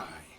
die.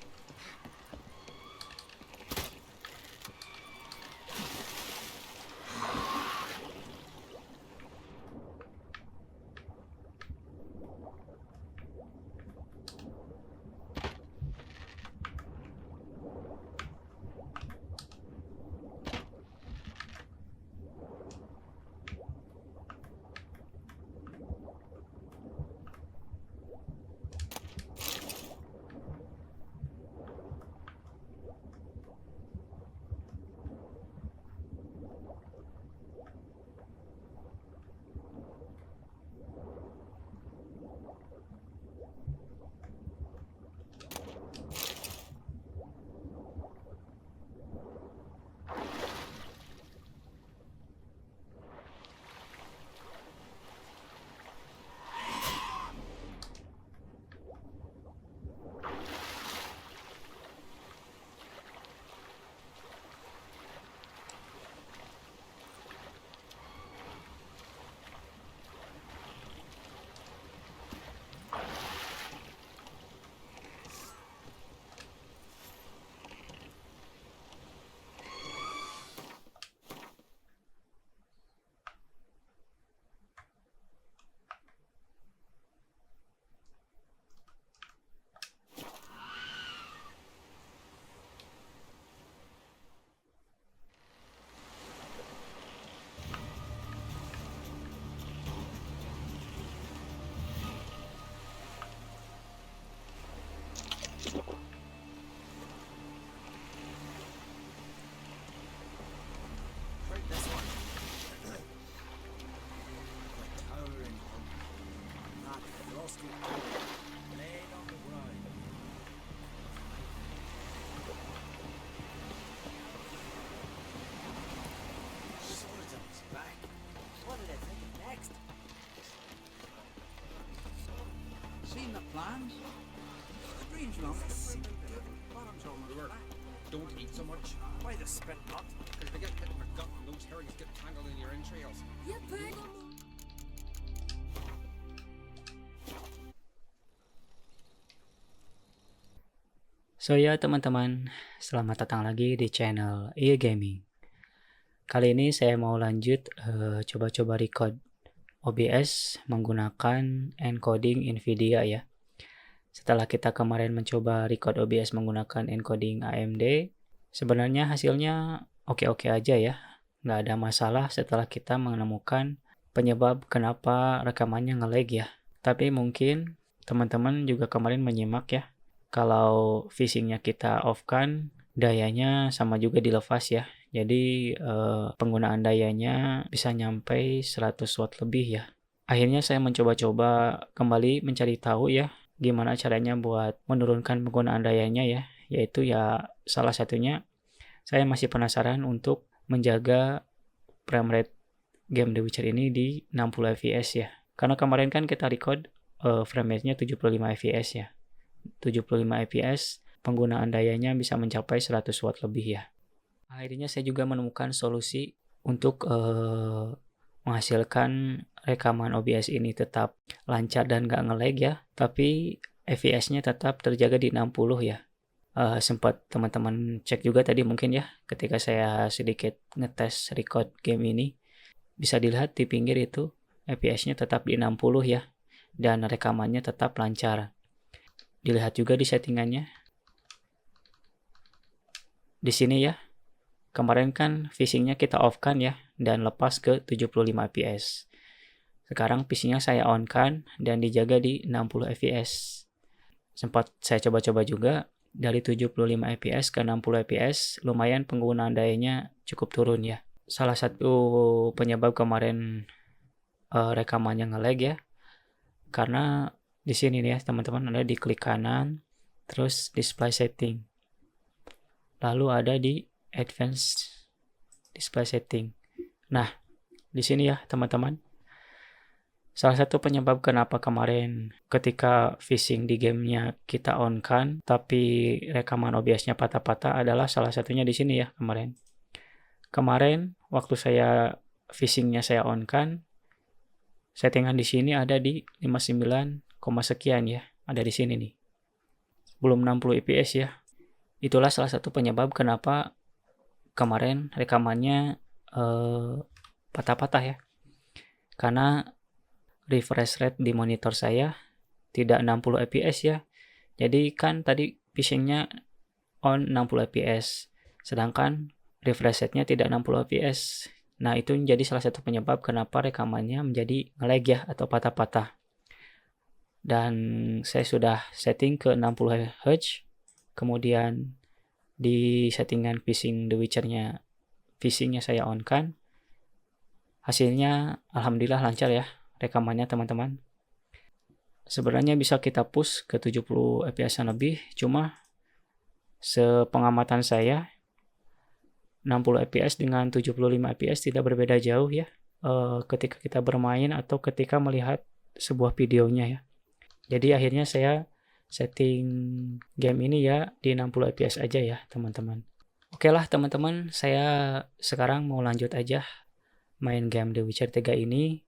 Seen the plans? The dream's long. Bottom's all over. Don't eat so much. Why the spit not? Because they get hit in the gut and those herrings get tangled in your entrails. You pig! So ya teman-teman, selamat datang lagi di channel Gaming. Kali ini saya mau lanjut coba-coba record OBS menggunakan encoding NVIDIA ya. Setelah kita kemarin mencoba record OBS menggunakan encoding AMD, sebenarnya hasilnya oke-oke aja ya. Nggak ada masalah setelah kita menemukan penyebab kenapa rekamannya nge-lag ya. Tapi mungkin teman-teman juga kemarin menyimak ya, kalau Vsynsnya kita off kan, dayanya sama juga dilepas ya. Jadi penggunaan dayanya bisa nyampe 100 watt lebih ya. Akhirnya saya mencoba-coba kembali mencari tahu ya, gimana caranya buat menurunkan penggunaan dayanya ya. Yaitu ya salah satunya saya masih penasaran untuk menjaga frame rate game The Witcher ini di 60 fps ya. Karena kemarin kan kita record frame rate-nya 75 fps ya. 75 fps, penggunaan dayanya bisa mencapai 100 watt lebih ya. Akhirnya saya juga menemukan solusi untuk menghasilkan rekaman OBS ini tetap lancar dan gak nge-lag ya, tapi fps-nya tetap terjaga di 60 ya. Sempat teman-teman cek juga tadi mungkin ya, ketika saya sedikit ngetes record game ini, bisa dilihat di pinggir itu fps-nya tetap di 60 ya, dan rekamannya tetap lancar. Dilihat juga di settingannya. Di sini ya, kemarin kan Vsynsnya kita off kan ya, dan lepas ke 75 fps. Sekarang PC-nya saya on kan, dan dijaga di 60 fps. Sempat saya coba-coba juga, dari 75 fps ke 60 fps, lumayan penggunaan dayanya cukup turun ya. Salah satu penyebab kemarin rekamannya nge-lag ya, karena di sini nih ya teman-teman, ada di klik kanan, terus display setting. Lalu ada di advanced display setting. Nah, di sini ya teman-teman, salah satu penyebab kenapa kemarin ketika Vsyns di gamenya kita on kan, tapi rekaman OBS-nya patah-patah adalah salah satunya di sini ya kemarin. Kemarin waktu saya Vsyns-nya saya on kan, settingan di sini ada di 59, sekian ya, ada di sini nih. belum 60 fps ya. Itulah salah satu penyebab kenapa kemarin rekamannya patah-patah ya. Karena refresh rate di monitor saya tidak 60 fps ya. Jadi kan tadi Vsynsnya on 60 fps, sedangkan refresh rate-nya tidak 60 fps. Nah, itu menjadi salah satu penyebab kenapa rekamannya menjadi nge-lag ya atau patah-patah. Dan saya sudah setting ke 60 Hz, kemudian di settingan Vsyns The Witcher-nya, Vsynsnya saya on kan. Hasilnya alhamdulillah lancar ya rekamannya teman-teman. Sebenarnya bisa kita push ke 70 fps lebih, cuma sepengamatan saya 60 fps dengan 75 fps tidak berbeda jauh ya ketika kita bermain atau ketika melihat sebuah videonya ya. Jadi akhirnya saya setting game ini ya di 60 fps aja ya teman-teman. Oke lah teman-teman, saya sekarang mau lanjut aja main game The Witcher 3 ini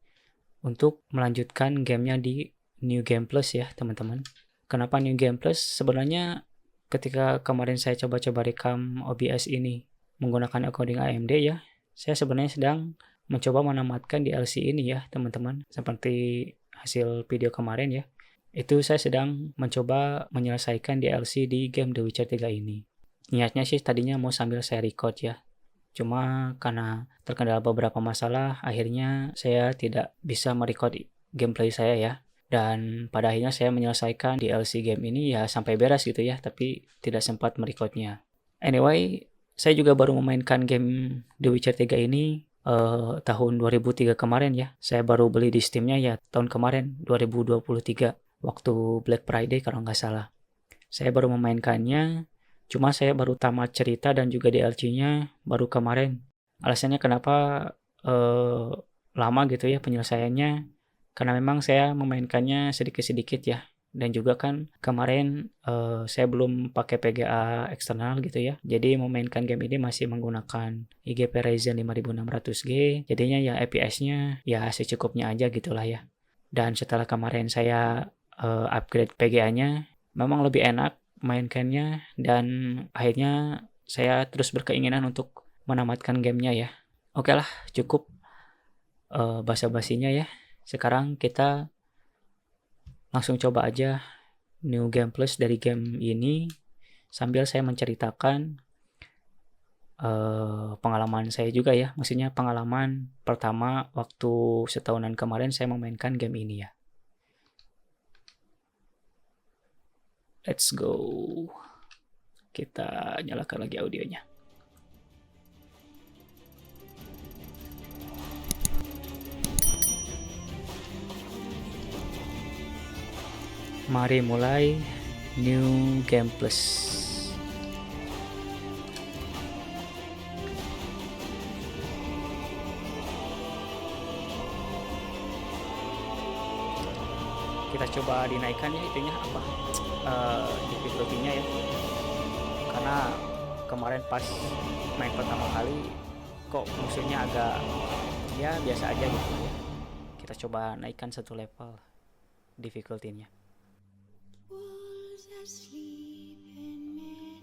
untuk melanjutkan gamenya di New Game Plus ya teman-teman. Kenapa New Game Plus? Sebenarnya ketika kemarin saya coba-coba rekam OBS ini menggunakan encoding AMD ya, saya sebenarnya sedang mencoba menamatkan DLC ini ya teman-teman. Seperti hasil video kemarin ya, itu saya sedang mencoba menyelesaikan DLC di game The Witcher 3 ini. Niatnya sih tadinya mau sambil saya record ya, cuma karena terkendala beberapa masalah, akhirnya saya tidak bisa merecord gameplay saya ya. Dan pada akhirnya saya menyelesaikan DLC game ini ya sampai beres gitu ya, tapi tidak sempat merecordnya. Anyway, saya juga baru memainkan game The Witcher 3 ini tahun 2003 kemarin ya. Saya baru beli di Steam-nya ya tahun kemarin 2023 waktu Black Friday kalau nggak salah. Saya baru memainkannya, cuma saya baru tamat cerita dan juga DLC-nya baru kemarin. Alasannya kenapa lama gitu ya penyelesaiannya, karena memang saya memainkannya sedikit-sedikit ya. Dan juga kan kemarin saya belum pakai PGA eksternal gitu ya. Jadi memainkan game ini masih menggunakan IGP Ryzen 5600G. Jadinya ya FPS-nya ya secukupnya aja gitulah ya. Dan setelah kemarin saya upgrade PGA-nya, memang lebih enak mainkannya. Dan akhirnya saya terus berkeinginan untuk menamatkan gamenya ya. Oke lah, cukup basa-basinya ya. Sekarang kita langsung coba aja New Game Plus dari game ini sambil saya menceritakan pengalaman saya juga ya. Maksudnya pengalaman pertama waktu setahunan kemarin saya memainkan game ini ya. Let's go. Kita nyalakan lagi audionya. Mari mulai New Game Plus. Kita coba dinaikkan ya itunya apa difficulty-nya ya. Karena kemarin pas main pertama kali kok musuhnya agak ya biasa aja gitu ya. Kita coba naikkan satu level difficulty-nya.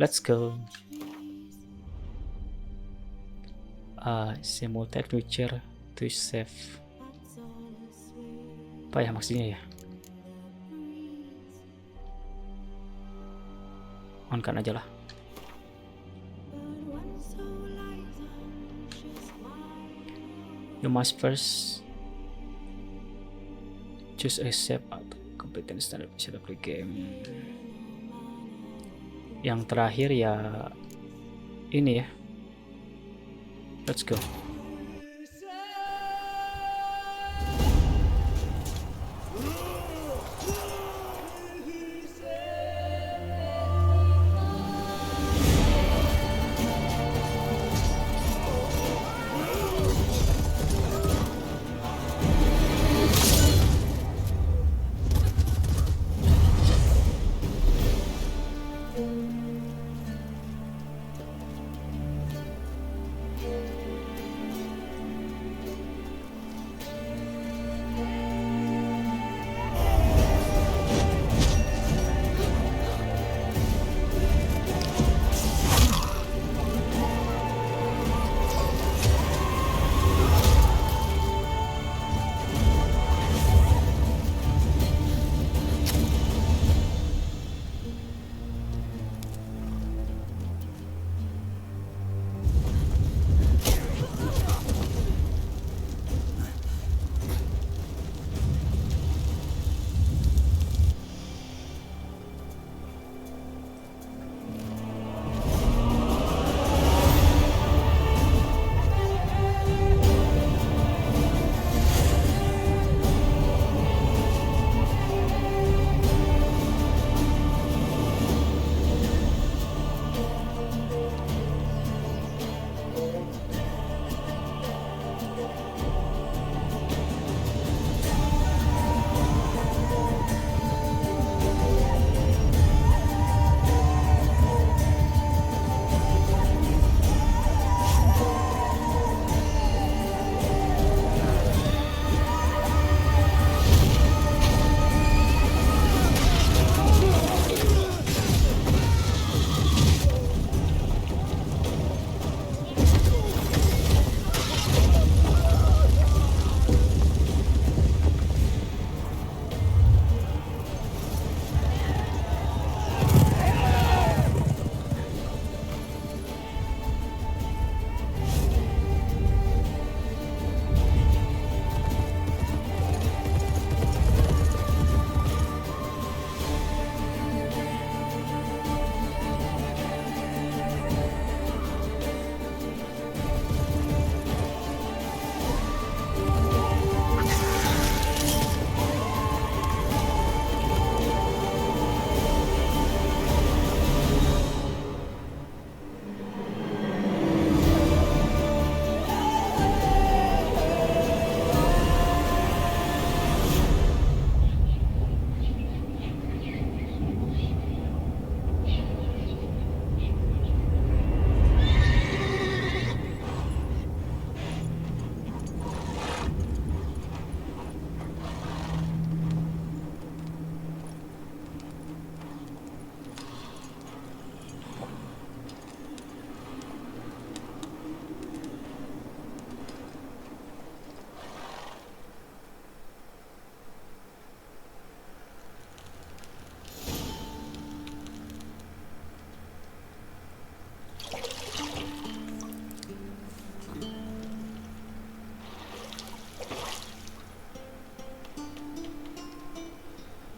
Let's go. Simultaneous Witcher to save. Apa ya maksudnya ya? On kan aja lah. You must first choose a save atau complete standard setup the game. Yang terakhir ya ini ya. Let's go.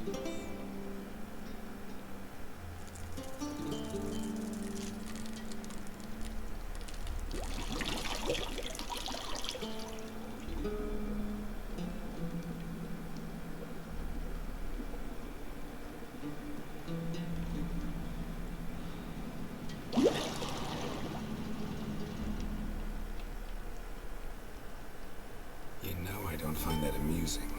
You know I don't find that amusing.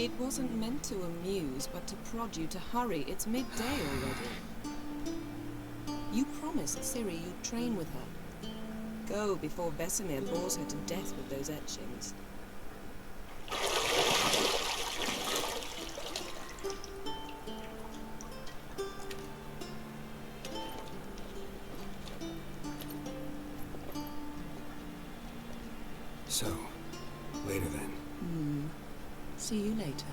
It wasn't meant to amuse, but to prod you to hurry. It's midday already. You promised Ciri you'd train with her. Go before Vesemir bores her to death with those etchings. So, later then. See you later.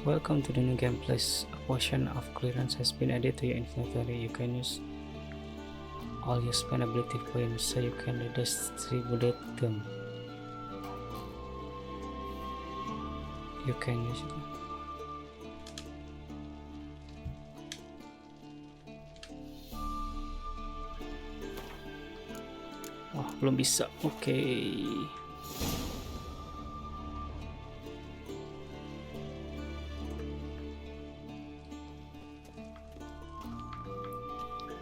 Welcome to the new game. Plus, a portion of clearance has been added to your inventory. You can use all your spend ability points so you can redistribute them. You can use it. Wah, belum bisa. Oke.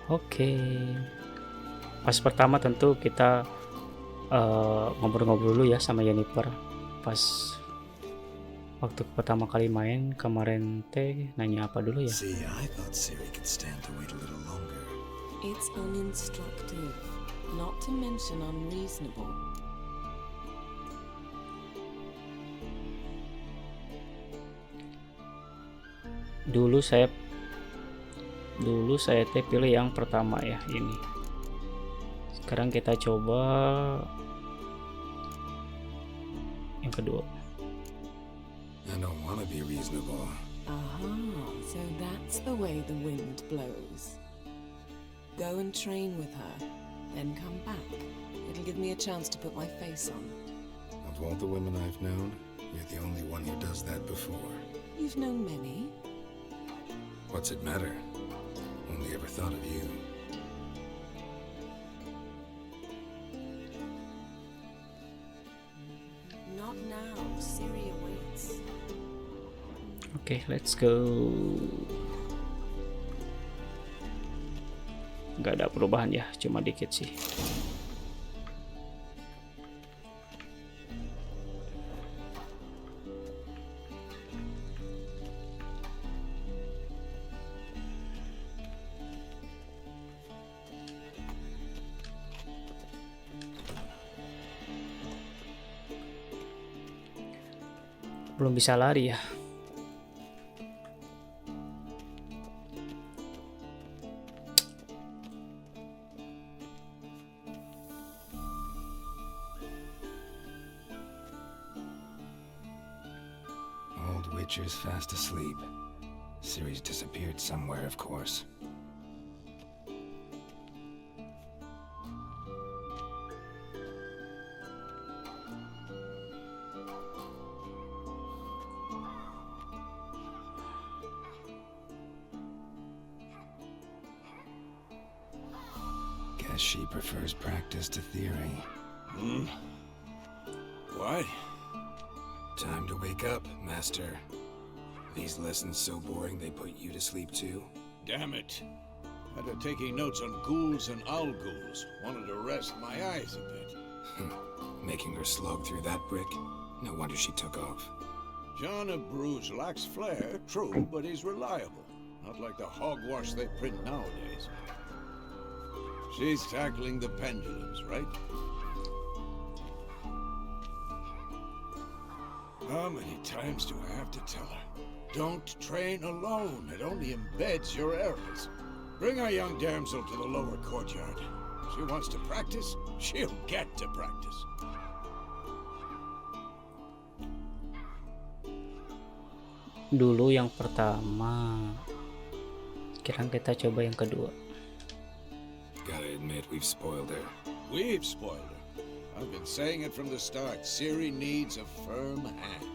Oke. Pas pertama tentu kita ngobrol-ngobrol dulu ya sama Jennifer. Pas waktu pertama kali main kemarin teh nanya apa dulu ya? See, I thought Ciri could stand to wait a little longer. It's uninstructive, not to mention unreasonable. Dulu saya teh pilih yang pertama ya, ini. Sekarang kita coba yang kedua. I don't want to be reasonable. Aha, so that's the way the wind blows. Go and train with her, then come back. It'll give me a chance to put my face on. Of all the women I've known, you're the only one who does that before. You've known many. What's it matter? Only ever thought of you. Not now. Ciri awaits. Oke, let's go. Nggak ada perubahan ya, cuma dikit sih. Belum bisa lari ya. Old Witcher's fast asleep. Ciri's disappeared somewhere, of course. Guess she prefers practice to theory. What? Time to wake up, Master. These lessons so boring they put you to sleep too? Damn it. After taking notes on ghouls and ghouls, wanted to rest my eyes a bit. Making her slog through that brick? No wonder she took off. John of Bruges lacks flair, true, but he's reliable. Not like the hogwash they print nowadays. She's tackling the pendulums, right? How many times do I have to tell her? Don't train alone. It only embeds your errors. Bring our young damsel to the lower courtyard. She wants to practice, she'll get to practice. Dulu yang pertama. Sekarang kita coba yang kedua. Gotta admit, we've spoiled her. We've spoiled her. I've been saying it from the start. Ciri needs a firm hand.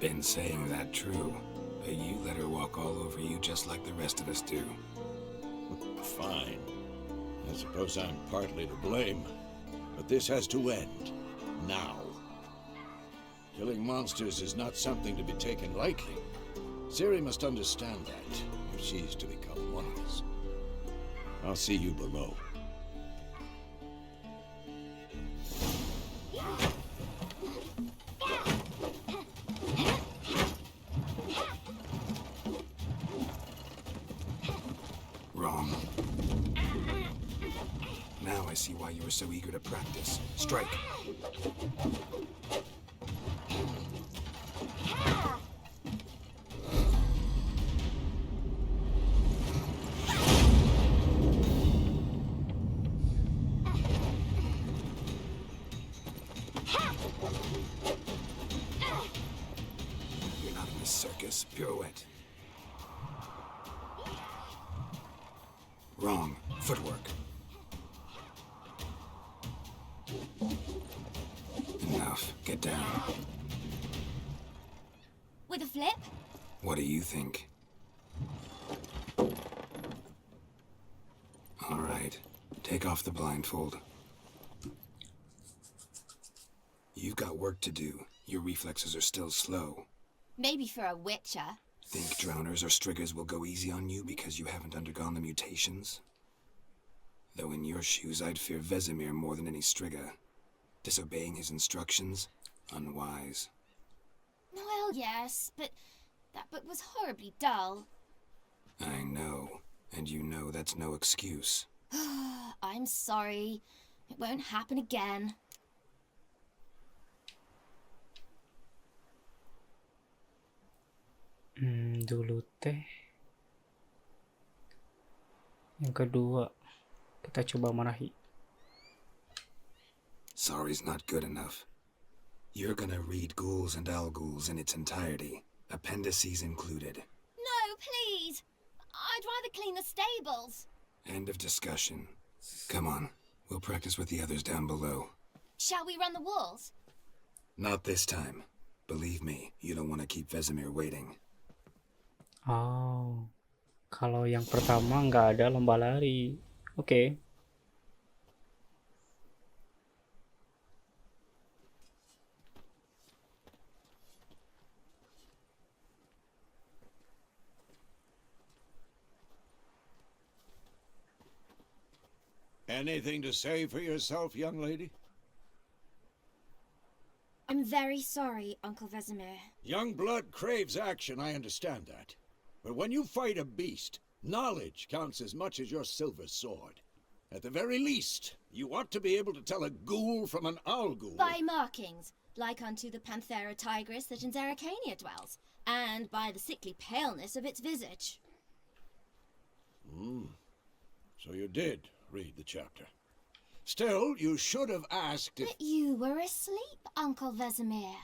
Been saying that true, but you let her walk all over you just like the rest of us do. Fine. I suppose I'm partly to blame. But this has to end. Now. Killing monsters is not something to be taken lightly. Ciri must understand that, if she's to become one of us. I'll see you below. Wrong. Now I see why you were so eager to practice. Strike. You're not in a circus. Pirouette. Wrong. Footwork. Enough. Get down. With a flip? What do you think? All right. Take off the blindfold. You've got work to do. Your reflexes are still slow. Maybe for a witcher. Think drowners or striggers will go easy on you because you haven't undergone the mutations? Though in your shoes, I'd fear Vesemir more than any strigger. Disobeying his instructions? Unwise. Well, yes, but that book was horribly dull. I know. And you know that's no excuse. I'm sorry. It won't happen again. Dulu teh. Yang kedua, kita coba marahi. Sorry's not good enough. You're gonna read Ghouls and Ghouls in its entirety, appendices included. No, please. I'd rather clean the stables. End of discussion. Come on, we'll practice with the others down below. Shall we run the walls? Not this time. Believe me, you don't want to keep Vesemir waiting. Oh, kalau yang pertama nggak ada lomba lari. Oke. Anything to say for yourself, young lady? I'm very sorry, Uncle Vesemir. Young blood craves action, I understand that. But when you fight a beast, knowledge counts as much as your silver sword. At the very least, you ought to be able to tell a ghoul from an ghoul. By markings, like unto the Panthera tigris that in Zerrikania dwells, and by the sickly paleness of its visage. So you did read the chapter. Still, you should have asked if... But you were asleep, Uncle Vesemir.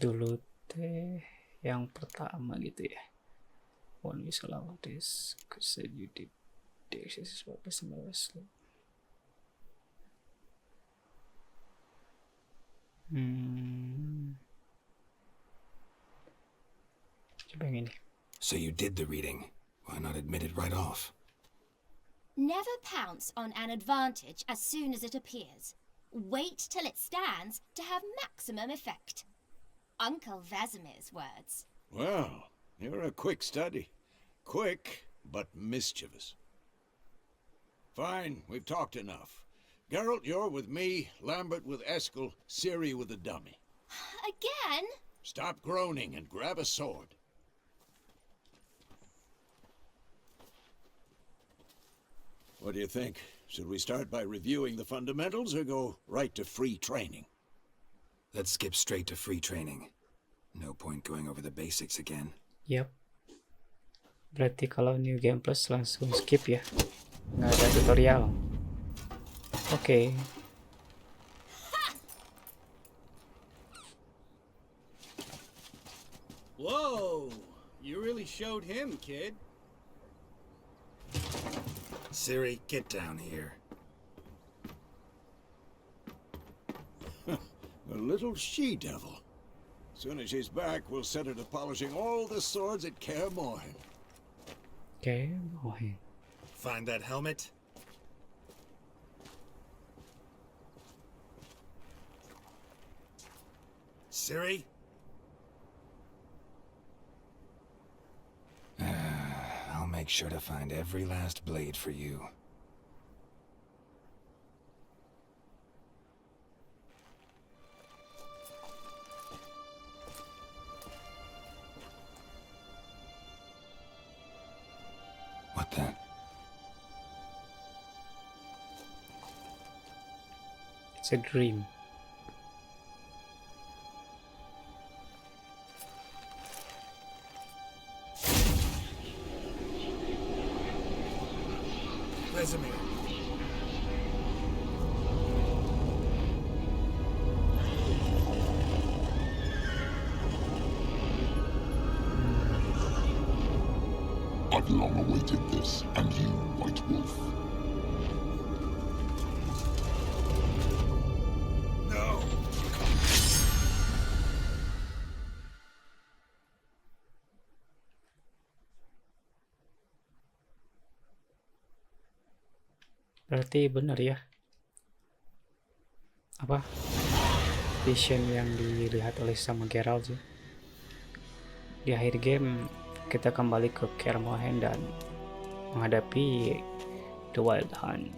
Dulu teh yang pertama gitu ya. One you saw this, cause said you did. This is what was sleep. Coba yang ini. So you did the reading. Why not admit it right off? Never pounce on an advantage as soon as it appears. Wait till it stands to have maximum effect. Uncle Vesemir's words. Well, you're a quick study. Quick, but mischievous. Fine, we've talked enough. Geralt, you're with me, Lambert with Eskel, Ciri with the dummy. Again? Stop groaning and grab a sword. What do you think? Should we start by reviewing the fundamentals or go right to free training? Let's skip straight to free training. No point going over the basics again. Yap. Berarti kalau New Game Plus langsung skip ya. Nggak ada tutorial. Oke. Whoa! You really showed him, kid. Ciri, get down here. A little she-devil. Soon as she's back, we'll set her to polishing all the swords at Kaer Mohen. Oke, Mohen. Find that helmet? Ciri? I'll make sure to find every last blade for you. What the? It's a dream. Vesemir. I've long awaited this, and you, White Wolf. No. Berarti benar ya. Apa? Vision yang dilihat oleh sama Geralt ya. Di akhir game kita kembali ke Kaer Mohen dan menghadapi The Wild Hunt.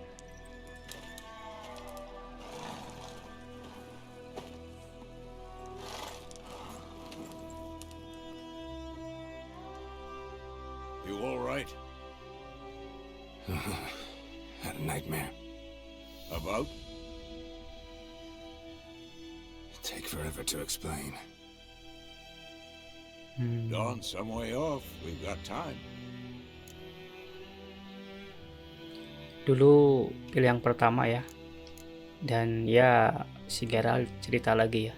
You all right? Had a nightmare. About? Take forever to explain. Dawn some way off. We've got time. Dulu pilih yang pertama ya. Dan ya si Geralt cerita lagi ya.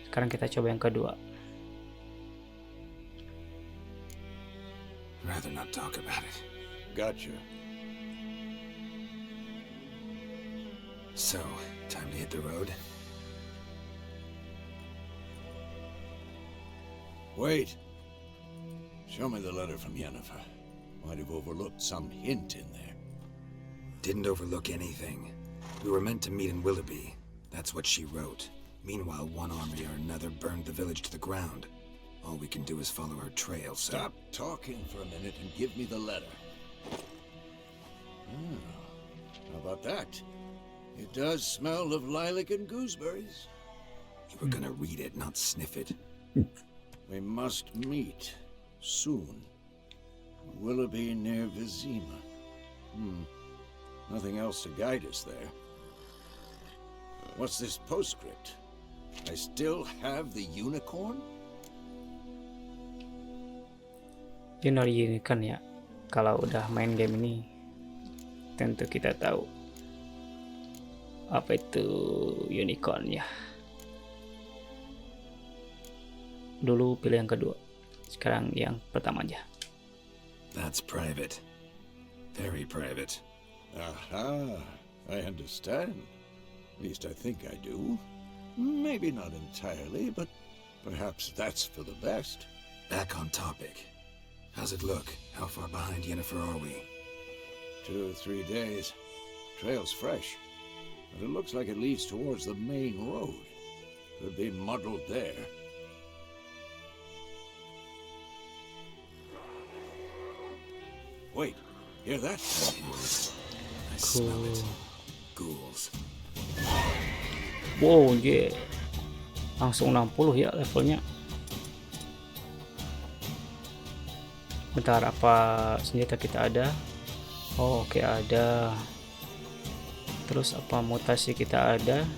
Sekarang kita coba yang kedua. Rather not talk about it. Gotcha. So, time to hit the road? Wait. Show me the letter from Yennefer. Might have overlooked some hint in there. Didn't overlook anything. We were meant to meet in Willoughby. That's what she wrote. Meanwhile, one army or another burned the village to the ground. All we can do is follow her trail, so... Stop talking for a minute and give me the letter. How about that? It does smell of lilac and gooseberries. You were gonna read it, not sniff it. We must meet soon. Willoughby near Vizima. Nothing else to guide us there. What's this postscript? I still have the unicorn? Ini kan ya. Kalau udah main game ini tentu kita tahu apa itu unicorn ya. Dulu pilih yang kedua, sekarang yang pertama aja. That's private. Very private. Aha, I understand. At least I think I do. Maybe not entirely, but perhaps that's for the best. Back on topic. How's it look? How far behind Yennefer are we? 2 or 3 days. Trail's fresh, but it looks like it leads towards the main road. Could be muddled there. Wait, hear that? I smell it. Ghouls. Wow, yeah. Langsung 60 ya levelnya. Bentar, apa senjata kita ada? Oh, oke, ada. Terus apa mutasi kita ada?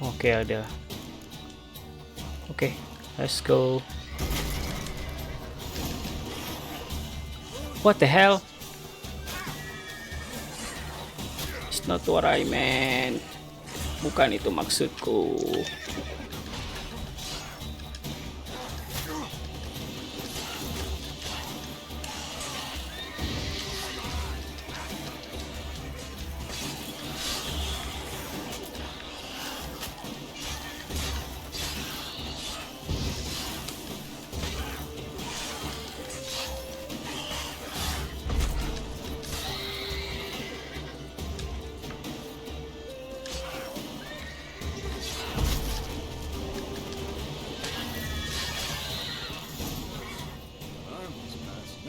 Oke, ada. Oke, let's go. What the hell? It's not what I meant. Bukan itu maksudku.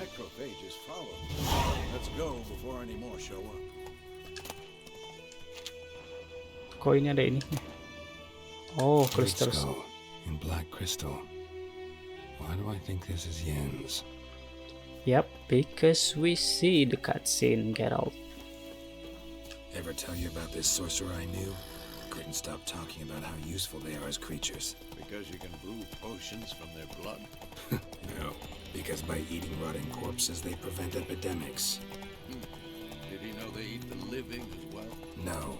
Necrophages follow. Let's go before any more show up. Kok ini ada ini? Oh, Great crystals. skull in black crystal. Why do I think this is Yen's? Yep, because we see the cutscene. Get out. Ever tell you about this sorcerer I knew? Couldn't stop talking about how useful they are as creatures. Because you can brew potions from their blood. No, because by eating rotting corpses they prevent epidemics. Did he know they eat the living as well? No,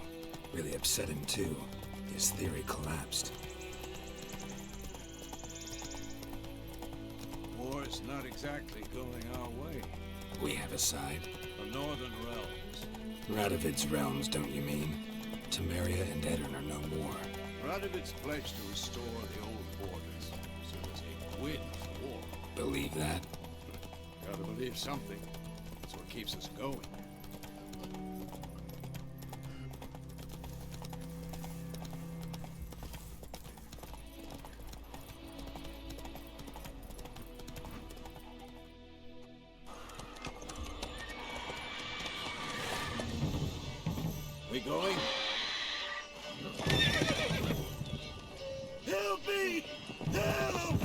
really upset him too. His theory collapsed. War's not exactly going our way. We have a side. The northern realms. Radovid's realms, don't you mean? Temeria and Edirn are no more. Radovid's pledged to restore the old borders as soon as he wins the war. Believe that? Gotta believe something. That's what keeps us going. We going? Help me! Help!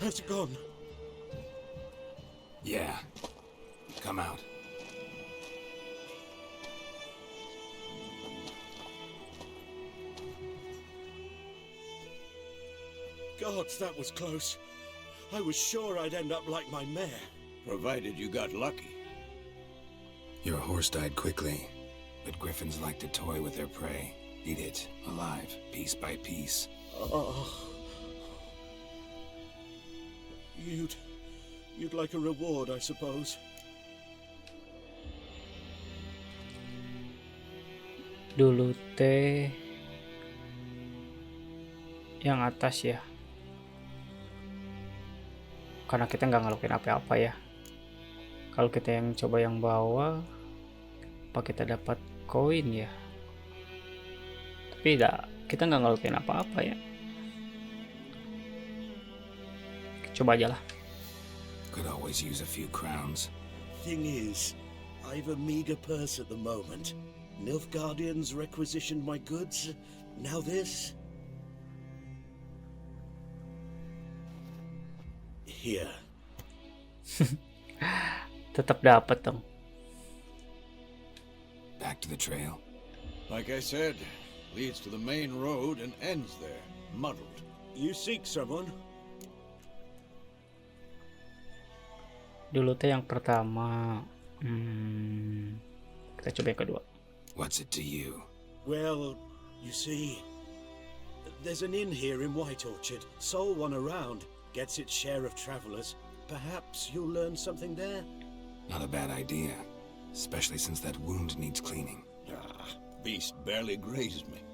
Has it gone? Yeah. Come out. Gods, that was close. I was sure I'd end up like my mare. Provided you got lucky. Your horse died quickly, but griffins like to toy with their prey. Eat it, alive, piece by piece. Oh. You'd like a reward, I suppose. Dulu teh yang atas ya, karena kita nggak ngelakuin apa-apa ya. Kalau kita yang coba yang bawah, apa kita dapat koin ya? Tapi kita nggak ngelakuin apa-apa ya. Coba aja lah. Could always use a few crowns. Thing is, I've a meager purse at the moment. Nilfgaardians requisitioned my goods. Now this. Here. Tetap dapat dong. Back to the trail. Like I said, leads to the main road and ends there, muddled. You seek someone? Dulu teh yang pertama, kita coba yang kedua. What's it to you? Well, you see, there's an inn here in White Orchard. Sole one around. Gets its share of travelers. Perhaps you'll learn something there? Not a bad idea. Especially since that wound needs cleaning. Beast barely grazed me.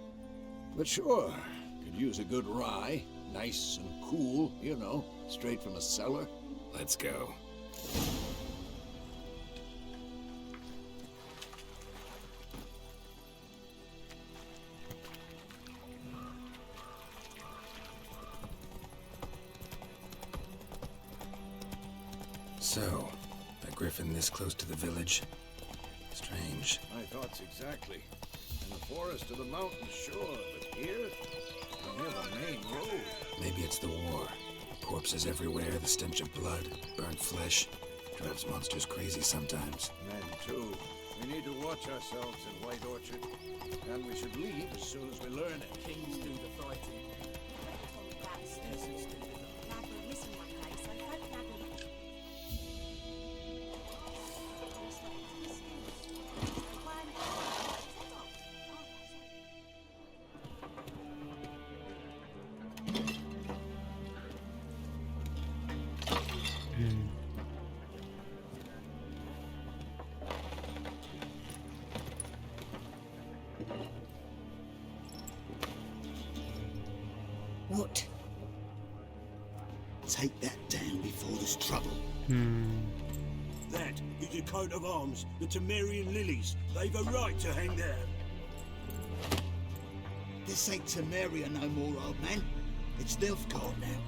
But sure, could use a good rye. Nice and cool, you know, straight from a cellar. Let's go. So, a griffin this close to the village? Strange. My thoughts exactly. In the forest of the mountains, sure, but here? Near the main road. Maybe it's the war. Corpses everywhere, the stench of blood, burnt flesh. Drives monsters crazy sometimes. Men, too. We need to watch ourselves in White Orchard. And we should leave as soon as we learn it. Kings do the fighting. What? Take that down before there's trouble. That is a coat of arms, the Temerian lilies. They've a right to hang there. This ain't Temeria no more, old man. It's Nilfgaard now.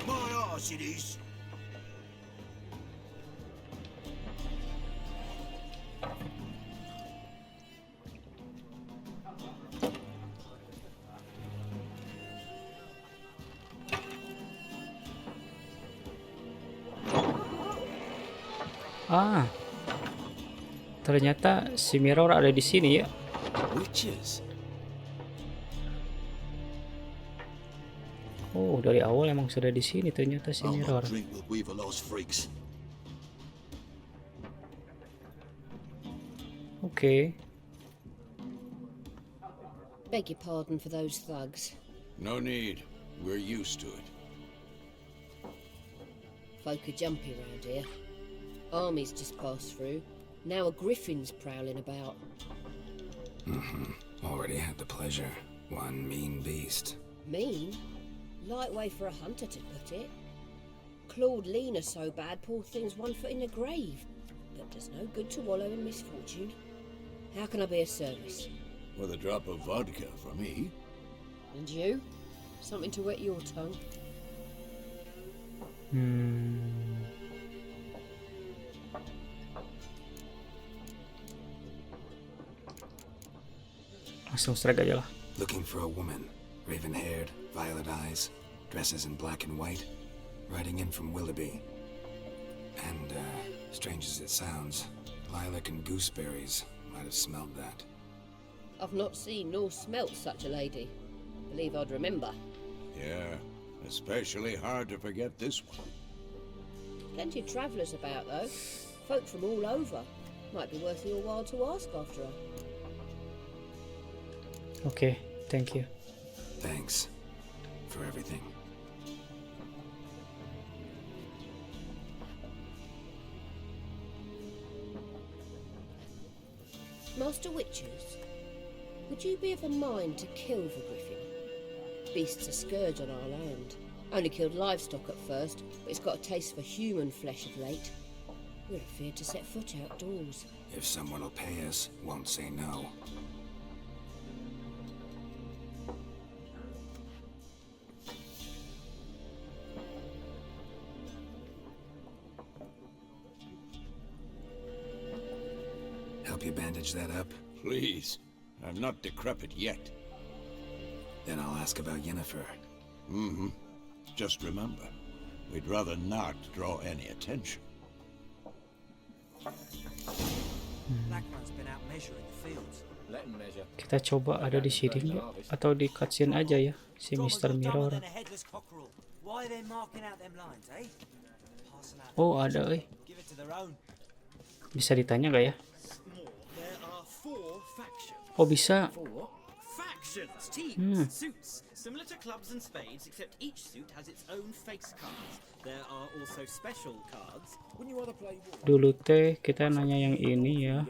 My arse it is. Ternyata si Mirror ada di sini ya. Witches. Oh, dari awal emang sudah di sini ternyata si I'll Mirror. not drink with weaver-lost freaks. Oke. Beg your pardon for those thugs. No need. We're used to it. Folk are jumpy round here. Armies just passed through. Now a griffin's prowling about. Already had the pleasure. One mean beast. Mean? Light way for a hunter to put it. Clawed Lena so bad, poor thing's 1 foot in the grave. But does no good to wallow in misfortune. How can I be of service? With a drop of vodka for me. And you? Something to wet your tongue? Langsung strike aja lah. Looking for a woman. Raven-haired, violet eyes, dresses in black and white. Riding in from Willoughby. And, strange as it sounds, lilac and gooseberries might have smelled that. I've not seen nor smelt such a lady. Believe I'd remember. Yeah, especially hard to forget this one. Plenty of travellers about, though. Folk from all over. Might be worth your while to ask after her. Oke, thank you. Thanks for everything. Master Witches, would you be of a mind to kill the griffin? Beast's a scourge on our land. Only killed livestock at first, but it's got a taste for human flesh of late. We're afeard to set foot outdoors. If someone will pay us, won't say no. help you bandage that up? Please. I'm not decrepit yet. Then I'll ask about Yennefer. Mm-hmm. Just remember, we'd rather not draw any attention. Kita coba ada di sini nggak? Atau di cutscene aja ya si Mr. Mirror. Oh ada Bisa ditanya nggak ya? Oh bisa. Factions, teams, suits, similar to clubs and spades, except each suit has its own face cards. There are also special cards. Wouldn't you rather play war? Dulu teh kita nanya yang ini ya.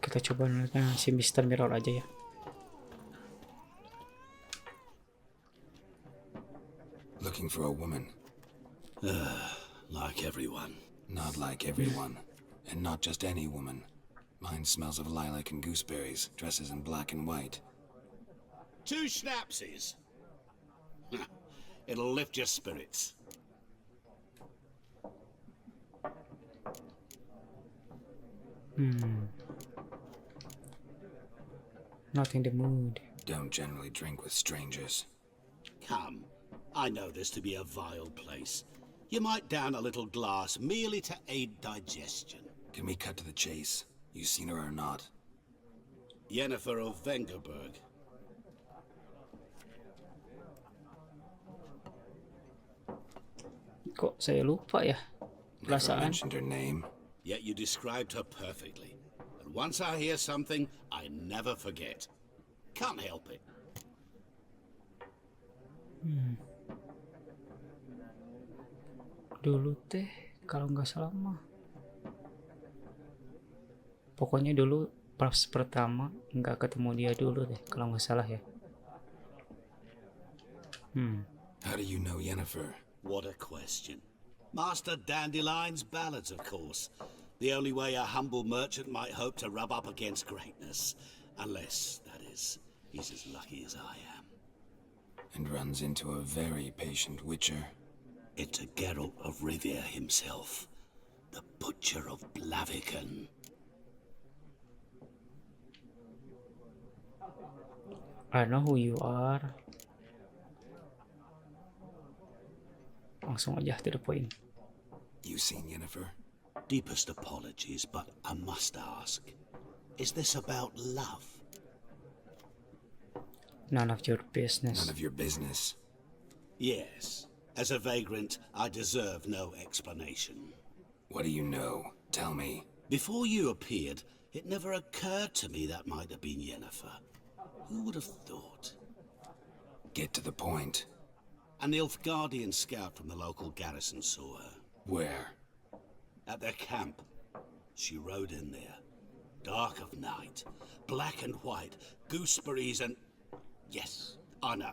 Kita coba nanya si Mr. Mirror aja ya. Looking for a woman. Like everyone. Not like everyone. And not just any woman. Mine smells of lilac and gooseberries, dresses in black and white. 2 schnapsies. It'll lift your spirits. Not in the mood. Don't generally drink with strangers. Come, I know this to be a vile place. You might down a little glass merely to aid digestion. Can we cut to the chase? You seen her or not? Yennefer of Vengerberg. Kok saya lupa ya? Never Perasaan. mentioned her name. Yet you described her perfectly. And once I hear something, I never forget. Can't help it. Dulu teh kalau nggak salah mah. Pokoknya dulu pas pertama nggak ketemu dia dulu deh kalau nggak salah ya. How do you know Yennefer? What a question. Master Dandelion's ballads, of course. The only way a humble merchant might hope to rub up against greatness. Unless, that is, he's as lucky as I am. And runs into a very patient witcher. Into Geralt of Rivia himself. The Butcher of Blaviken. I know who you are. Langsung aja to the point. You seen Yennefer? Deepest apologies, but I must ask. Is this about love? None of your business. None of your business. Yes. As a vagrant, I deserve no explanation. What do you know? Tell me. Before you appeared, it never occurred to me that might have been Yennefer. Who would have thought? Get to the point. An Nilfgaardian scout from the local garrison saw her. Where? At their camp. She rode in there. Dark of night. Black and white. Gooseberries and... Yes, I know.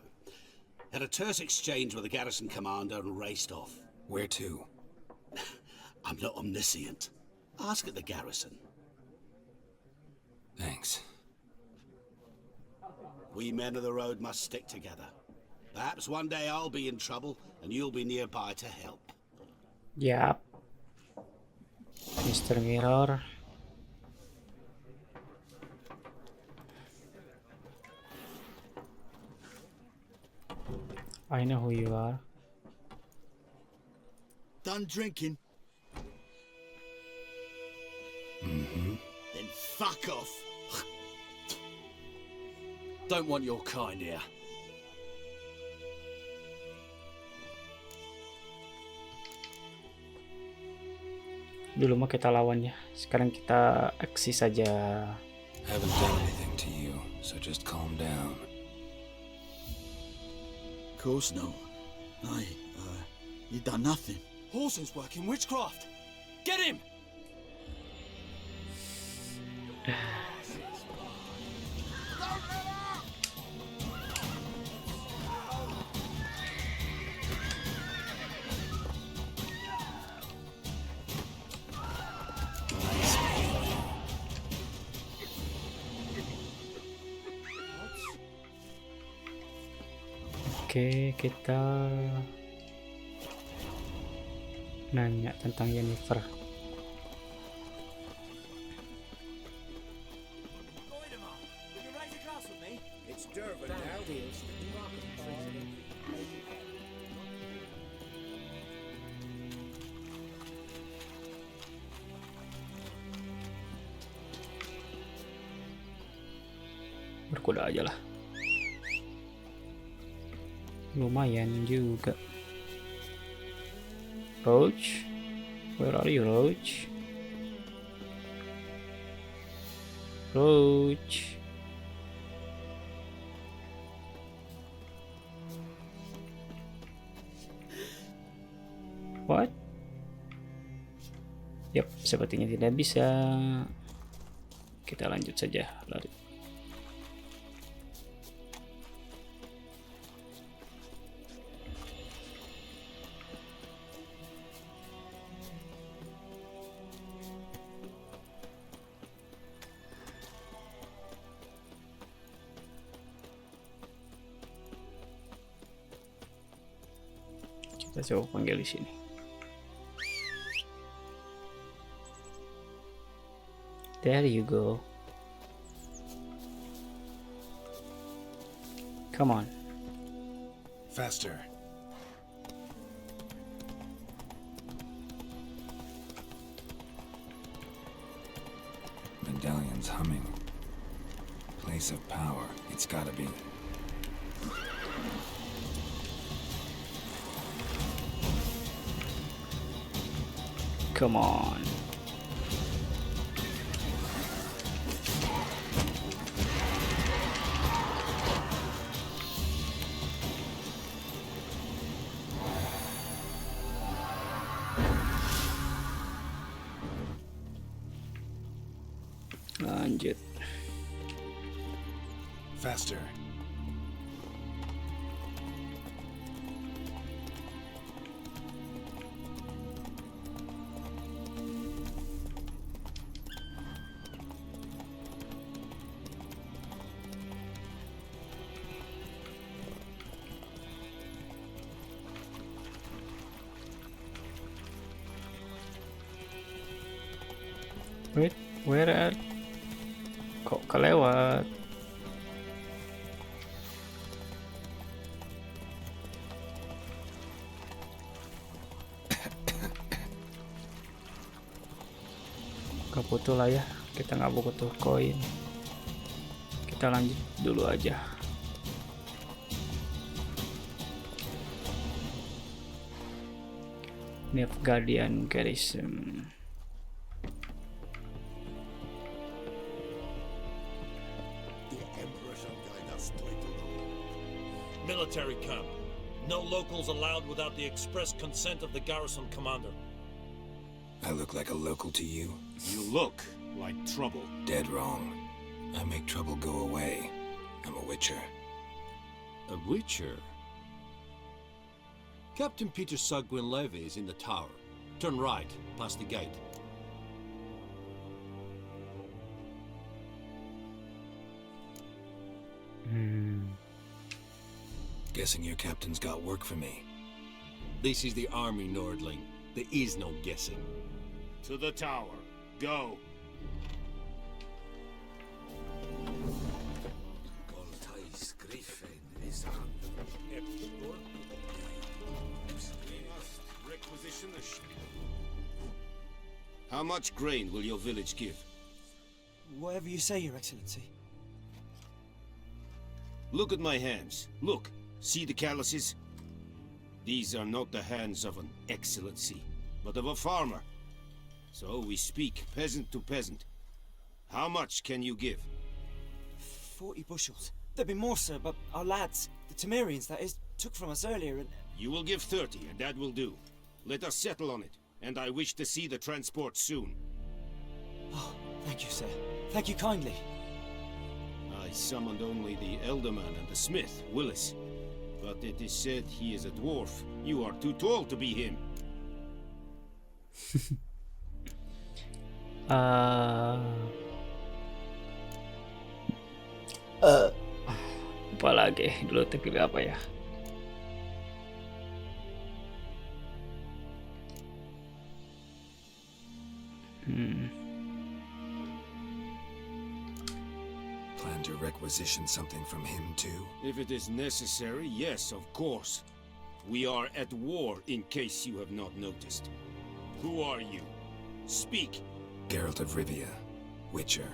Had a terse exchange with the garrison commander and raced off. Where to? I'm not omniscient. Ask at the garrison. Thanks. We men of the road must stick together. Perhaps one day I'll be in trouble and you'll be nearby to help. Yap. Mr. Mirror. I know who you are. Done drinking? Mm-hmm. Then fuck off. Don't want your kind here. Dulu mah kita lawan ya. Sekarang kita aksi saja. Haven't done anything to you, so just calm down. Of course not. You done nothing. Horson's working witchcraft. Get him! Oke, kita nanya tentang Yennefer. kuda aja lah. Lumayan juga. Roach, where are you, Roach? Roach. What? Yap, sepertinya tidak bisa. Kita lanjut saja lari. Kita coba panggil di sini. There you go. Come on. Faster. Medallion's humming. Place of power. It's gotta be. Come on. Lanjut. Faster. Wait, where are? Kok kelewat? Gak butuh lah ya, kita nggak butuh koin. Kita lanjut dulu aja. Nef Guardian Garrison. Military camp. No locals allowed without the express consent of the garrison commander. I look like a local to you? You look like trouble. Dead wrong. I make trouble go away. I'm a witcher. A witcher? Captain Peter Sugwin Levy is in the tower. Turn right, past the gate. Guessing your captain's got work for me. This is the army, Nordling. There is no guessing. To the tower. Go. Griffin is on. We must requisition the ship. How much grain will your village give? Whatever you say, Your Excellency. Look at my hands. Look. See the calluses? These are not the hands of an excellency, but of a farmer. So we speak peasant to peasant. How much can you give? 40 bushels. There'd be more, sir, but our lads, the Temerians, that is, took from us earlier and... You will give 30, and that will do. Let us settle on it, and I wish to see the transport soon. Oh, thank you, sir. Thank you kindly. I summoned only the Elderman and the smith, Willis. But it is said he is a dwarf. You are too tall to be him. Apa lagi? Dulu pilih apa ya? Plan to requisition something from him too? If it is necessary, yes, of course. We are at war, in case you have not noticed. Who are you? Speak. Geralt of Rivia, Witcher.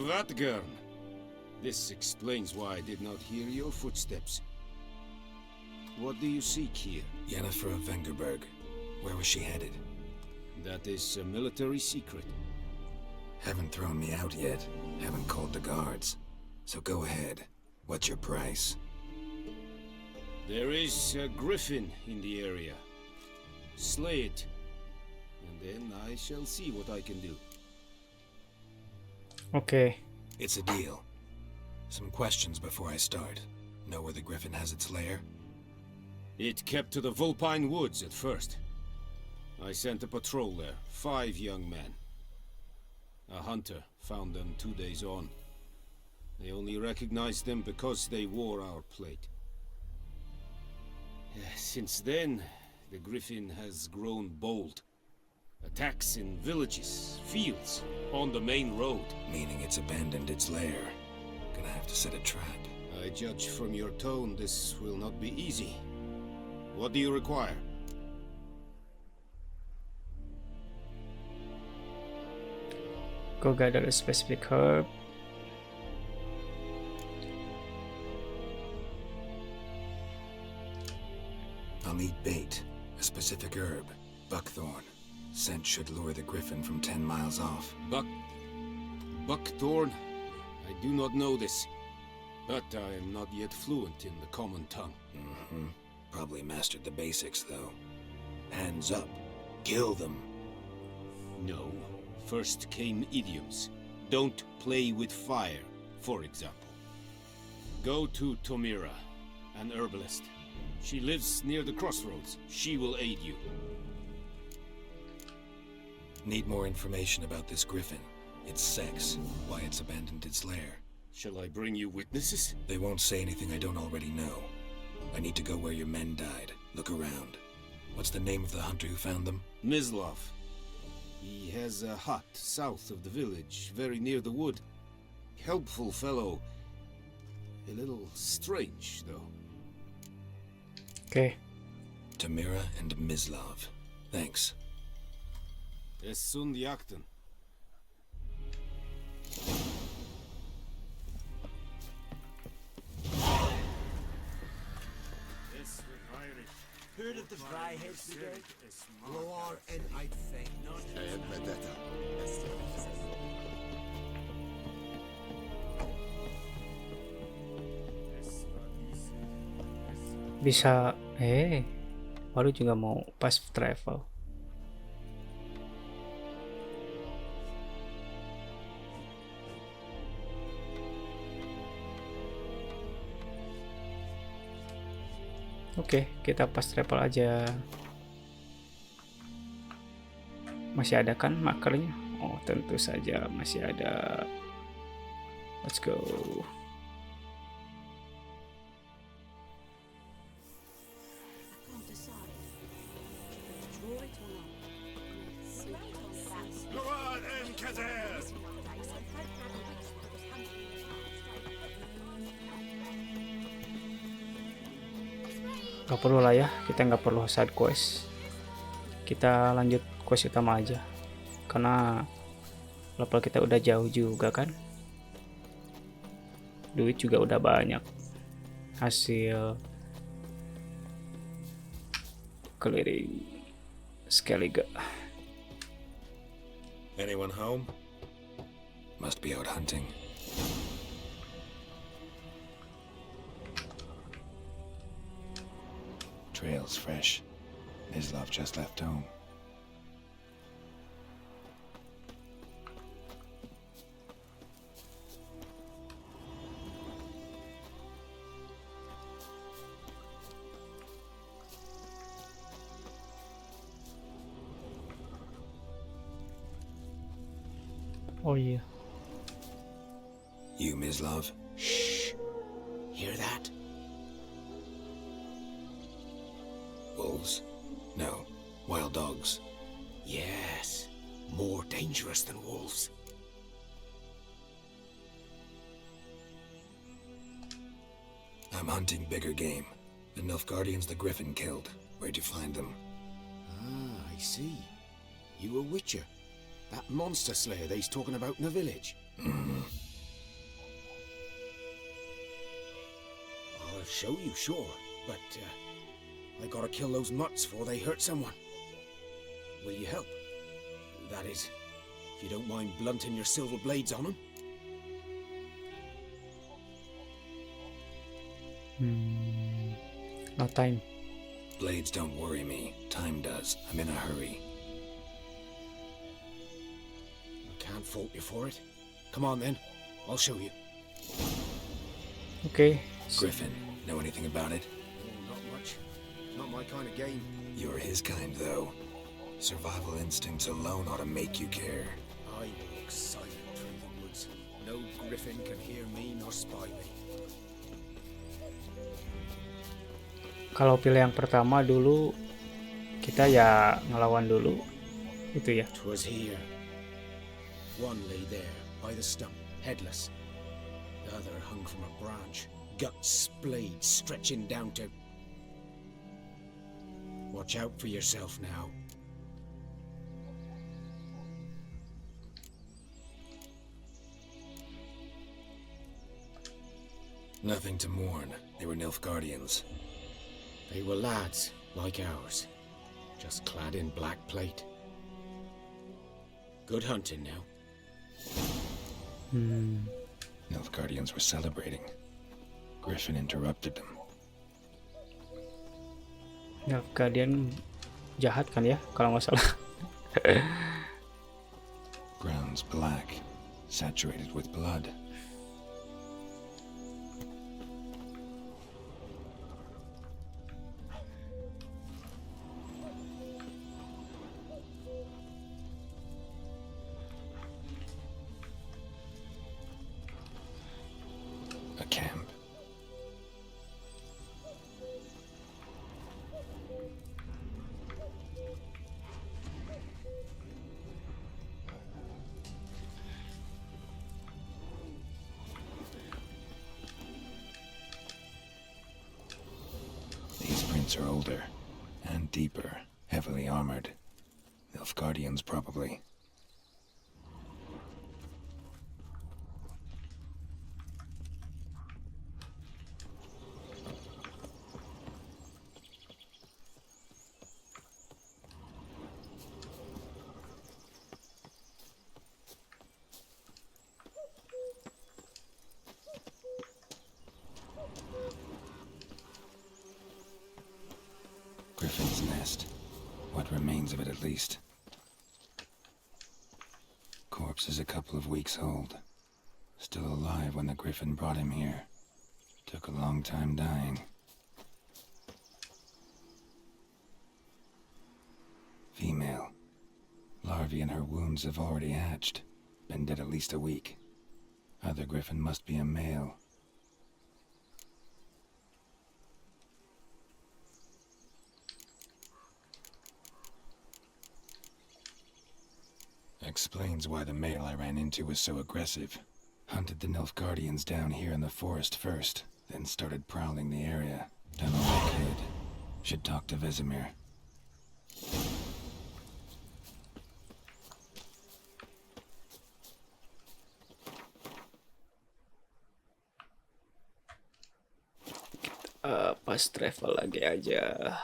Vatgern. This explains why I did not hear your footsteps. What do you seek here? Yennefer of Vengerberg. Where was she headed? That is a military secret. Haven't thrown me out yet. Haven't called the guards. So go ahead. What's your price? There is a griffin in the area. Slay it. And then I shall see what I can do. Okay. It's a deal. Some questions before I start. Know where the griffin has its lair? It kept to the Vulpine Woods at first. I sent a patrol there, 5 young men. A hunter found them 2 days on. They only recognized them because they wore our plate. Since then, the griffin has grown bold. Attacks in villages, fields, on the main road. Meaning it's abandoned its lair. Gonna have to set a trap. I judge from your tone this will not be easy. What do you require? Go gather a specific herb. I'll need bait, a specific herb, buckthorn. Scent should lure the griffin from 10 miles off. Buckthorn? I do not know this, but I am not yet fluent in the common tongue. Probably mastered the basics, though. Hands up. Kill them. No. First came idioms. Don't play with fire, for example. Go to Tomira, an herbalist. She lives near the crossroads. She will aid you. Need more information about this griffin. Its sex, why it's abandoned its lair. Shall I bring you witnesses? They won't say anything I don't already know. I need to go where your men died. Look around. What's the name of the hunter who found them? Mislav. He has a hut south of the village, very near the wood. Helpful fellow. A little strange, though. Okay. Tomira and Mislav. Thanks. Es sunt jakten. Heard of the Vryheads today? Loar and I'd faint. Bisa baru juga mau pas travel. Oke, kita pas travel aja. Masih ada kan markernya? Oh, tentu saja masih ada. Let's go. Lawan and Kaer! Gak perlu lah ya, kita nggak perlu side quest. Kita lanjut quest utama aja, karena level kita udah jauh juga kan. Duit juga udah banyak. Hasil keliling Skellige. Anyone home? Must be out hunting. Trail's fresh. Mislav just left home. Oh yeah. You, Mislav? Shh. Hear that? Wolves? No. Wild dogs. Yes. More dangerous than wolves. I'm hunting bigger game. The Nilfgaardians the Griffin killed. Where'd you find them? Ah, I see. You a witcher. That monster slayer they's talking about in the village. I'll show you, sure. But, I gotta kill those mutts before they hurt someone. Will you help? That is, if you don't mind blunting your silver blades on them. No time. Blades don't worry me. Time does. I'm in a hurry. I can't fault you for it. Come on then, I'll show you. Okay. Griffin, know anything about it? Oh, not much. Not my kind of game. You're his kind, though. Survival instincts alone ought to make you care. I walk silent through the woods. No griffin can hear me nor spy me. Kalau pilih yang pertama dulu, kita ya ngelawan dulu, itu ya. 'Twas here. One lay there, by the stump, headless. The other hung from a branch, guts splayed, stretching down to... Watch out for yourself now. Nothing to mourn. They were Nilfgaardians. They were lads, like ours, just clad in black plate. Good hunting now. Nilfgaardians were celebrating. Griffin interrupted them. Nilfgaardian jahat kan ya, kalau nggak salah. Ground's black, saturated with blood. A camp. These prints are older and deeper, heavily armored. Nilfgaardians, probably. Griffin's nest. What remains of it, at least. Corpse is a couple of weeks old. Still alive when the griffin brought him here. Took a long time dying. Female. Larvae in her wounds have already hatched. Been dead at least a week. Other griffin must be a male. Explains why the male I ran into was so aggressive. Hunted the Nilfgaardians down here in the forest first, then started prowling the area. Done all I could. Should talk to Vesemir. Pas travel lagi aja.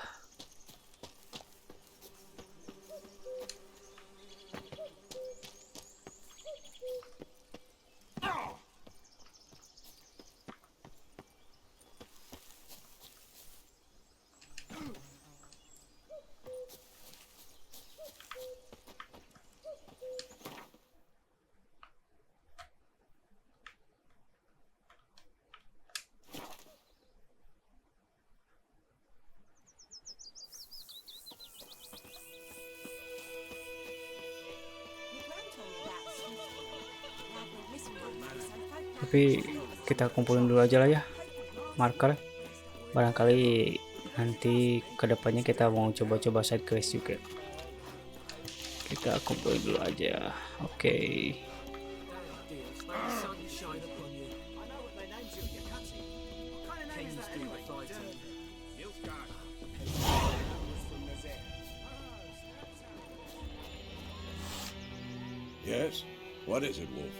Tapi kita kumpulin dulu aja lah ya marker. Barangkali nanti kedepannya kita mau coba-coba side quest juga. Kita kumpulin dulu aja. Oke. Yes? What is it, Wolf?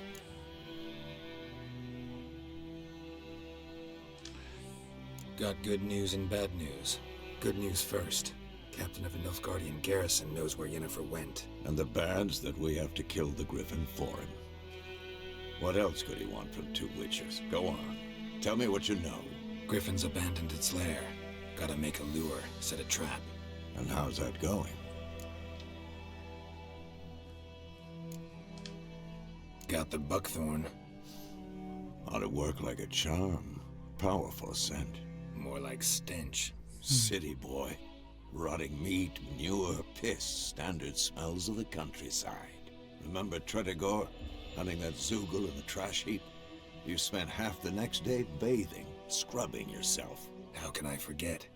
Got good news and bad news. Good news first. Captain of the Nilfgaardian garrison knows where Yennefer went. And the bad's that we have to kill the Griffin for him. What else could he want from two witches? Go on. Tell me what you know. Griffin's abandoned its lair. Gotta make a lure, set a trap. And how's that going? Got the buckthorn. Ought to work like a charm. Powerful scent. More like stench. City boy. Rotting meat, manure, piss. Standard smells of the countryside. Remember Tretogor? Hunting that Zoogle in the trash heap? You spent half the next day bathing, scrubbing yourself. How can I forget?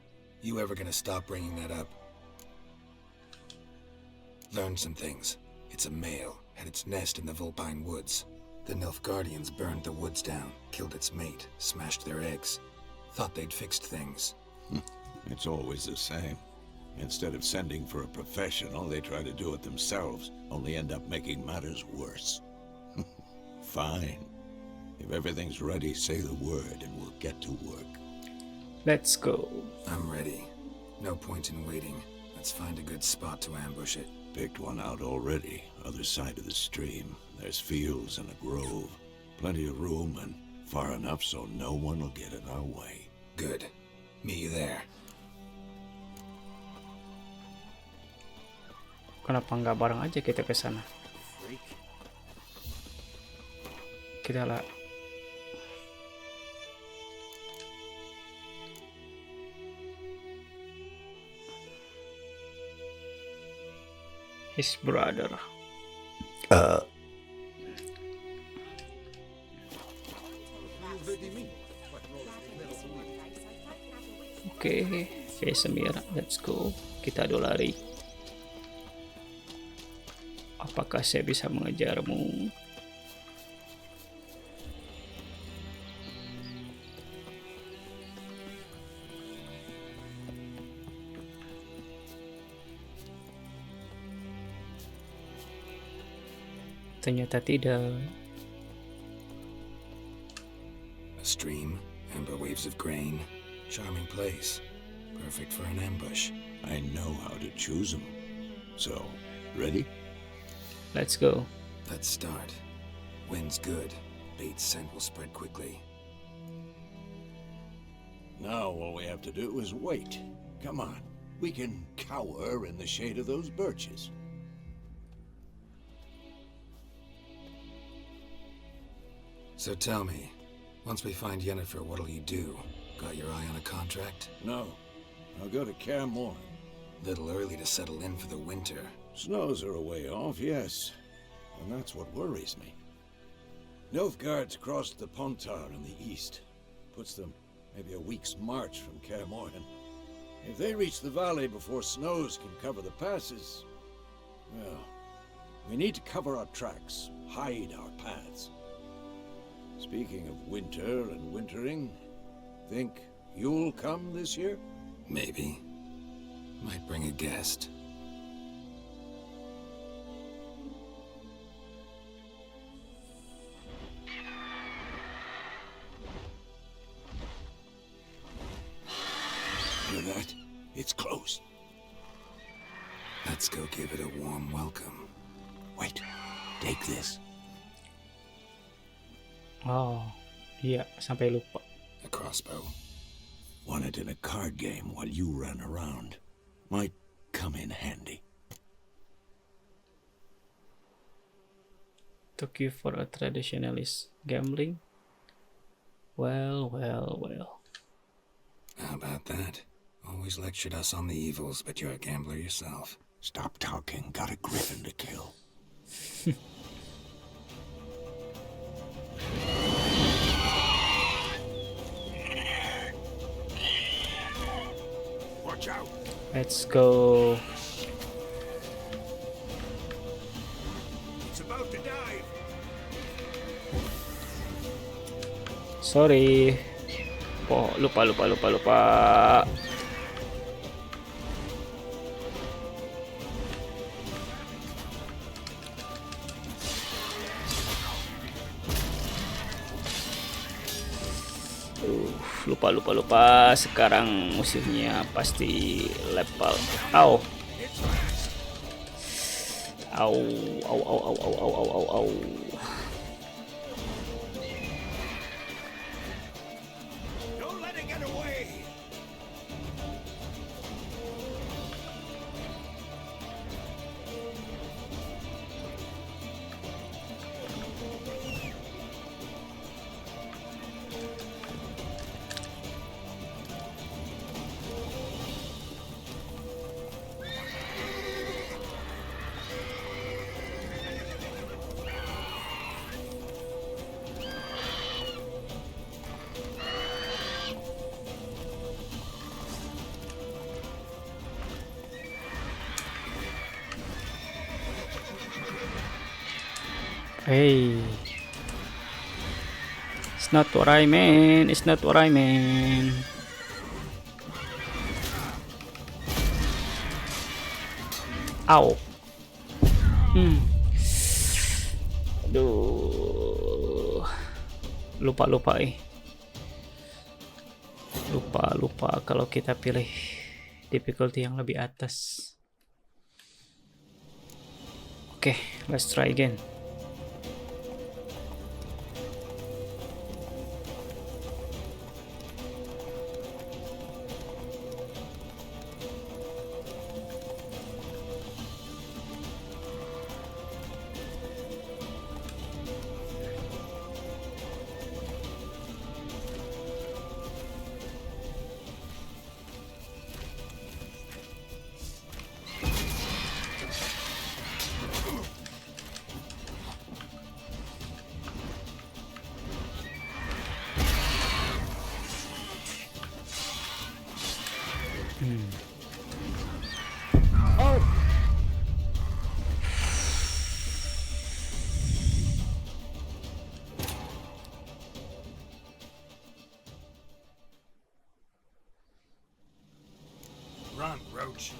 You ever gonna stop bringing that up? Learned some things. It's a male. Had its nest in the Vulpine Woods. The Nilfgaardians burned the woods down, killed its mate, smashed their eggs. Thought they'd fixed things. It's always the same. Instead of sending for a professional, they try to do it themselves, only end up making matters worse. Fine. If everything's ready, say the word and we'll get to work. Let's go. I'm ready. No point in waiting. Let's find a good spot to ambush it. Picked one out already. Other side of the stream. There's fields and a grove. Plenty of room and far enough so no one will get in our way. Good. Meet you there. Kenapa nggak bareng aja kita ke sana? Kita lah. His brother. Oke, Vesemir, let's go. Kita adu lari. Apakah saya bisa mengejarmu? Ternyata tidak. A stream, amber waves of grain, charming place, perfect for an ambush. I know how to choose them. So, ready? Let's go. Let's start. Wind's good. Bait's scent will spread quickly. Now all we have to do is wait. Come on. We can cower in the shade of those birches. So tell me, once we find Yennefer, what'll you do? Got your eye on a contract? No. I'll go to Kaer. Little early to settle in for the winter. Snows are a way off, yes. And that's what worries me. Nilfgaard's crossed the Pontar in the east. Puts them maybe a week's march from Kaer. If they reach the valley before snows can cover the passes, well, we need to cover our tracks, hide our paths. Speaking of winter and wintering, think you'll come this year? Maybe. Might bring a guest. Hear that? It's close. Let's go give it a warm welcome. Wait, take this. Oh, iya, sampai lupa. A crossbow. Won it in a card game while you ran around. Might come in handy. Took you for a traditionalist gambling? Well. How about that? Always lectured us on the evils, but you're a gambler yourself. Stop talking. Got a griffin to kill. Watch out. Let's go. It's about to dive. Sorry. Oh, lupa. lupa. Sekarang musuhnya pasti level. Au. Don't let it get away. Hey, it's not what I meant. It's not what I meant. Ow. Aduh. Lupa. Lupa kalau kita pilih difficulty yang lebih atas. Oke, let's try again. Run, Roach.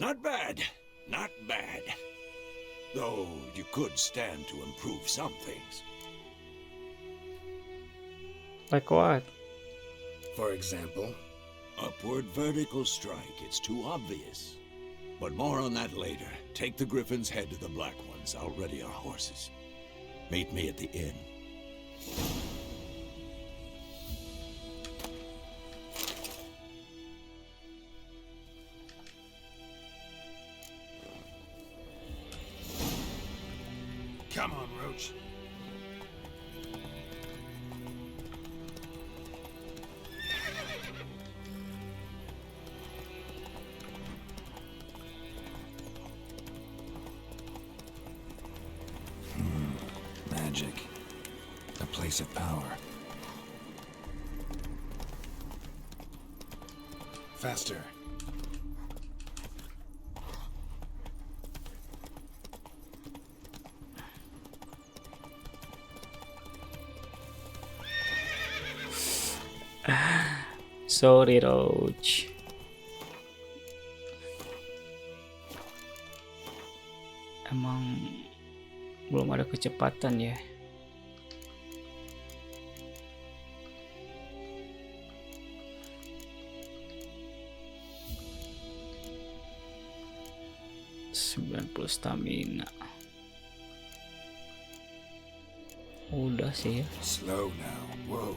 Not bad. Not bad. Though you could stand to improve some things. Like what? For example? Upward vertical strike. It's too obvious. But more on that later. Take the Griffin's head to the Black Ones. I'll ready our horses. Meet me at the inn. Come on, Roach. Magic. A place of power. Faster. Sorry, Roach. Emang belum ada kecepatan ya. ...90 stamina. Udah sih ya. Slow now. Whoa.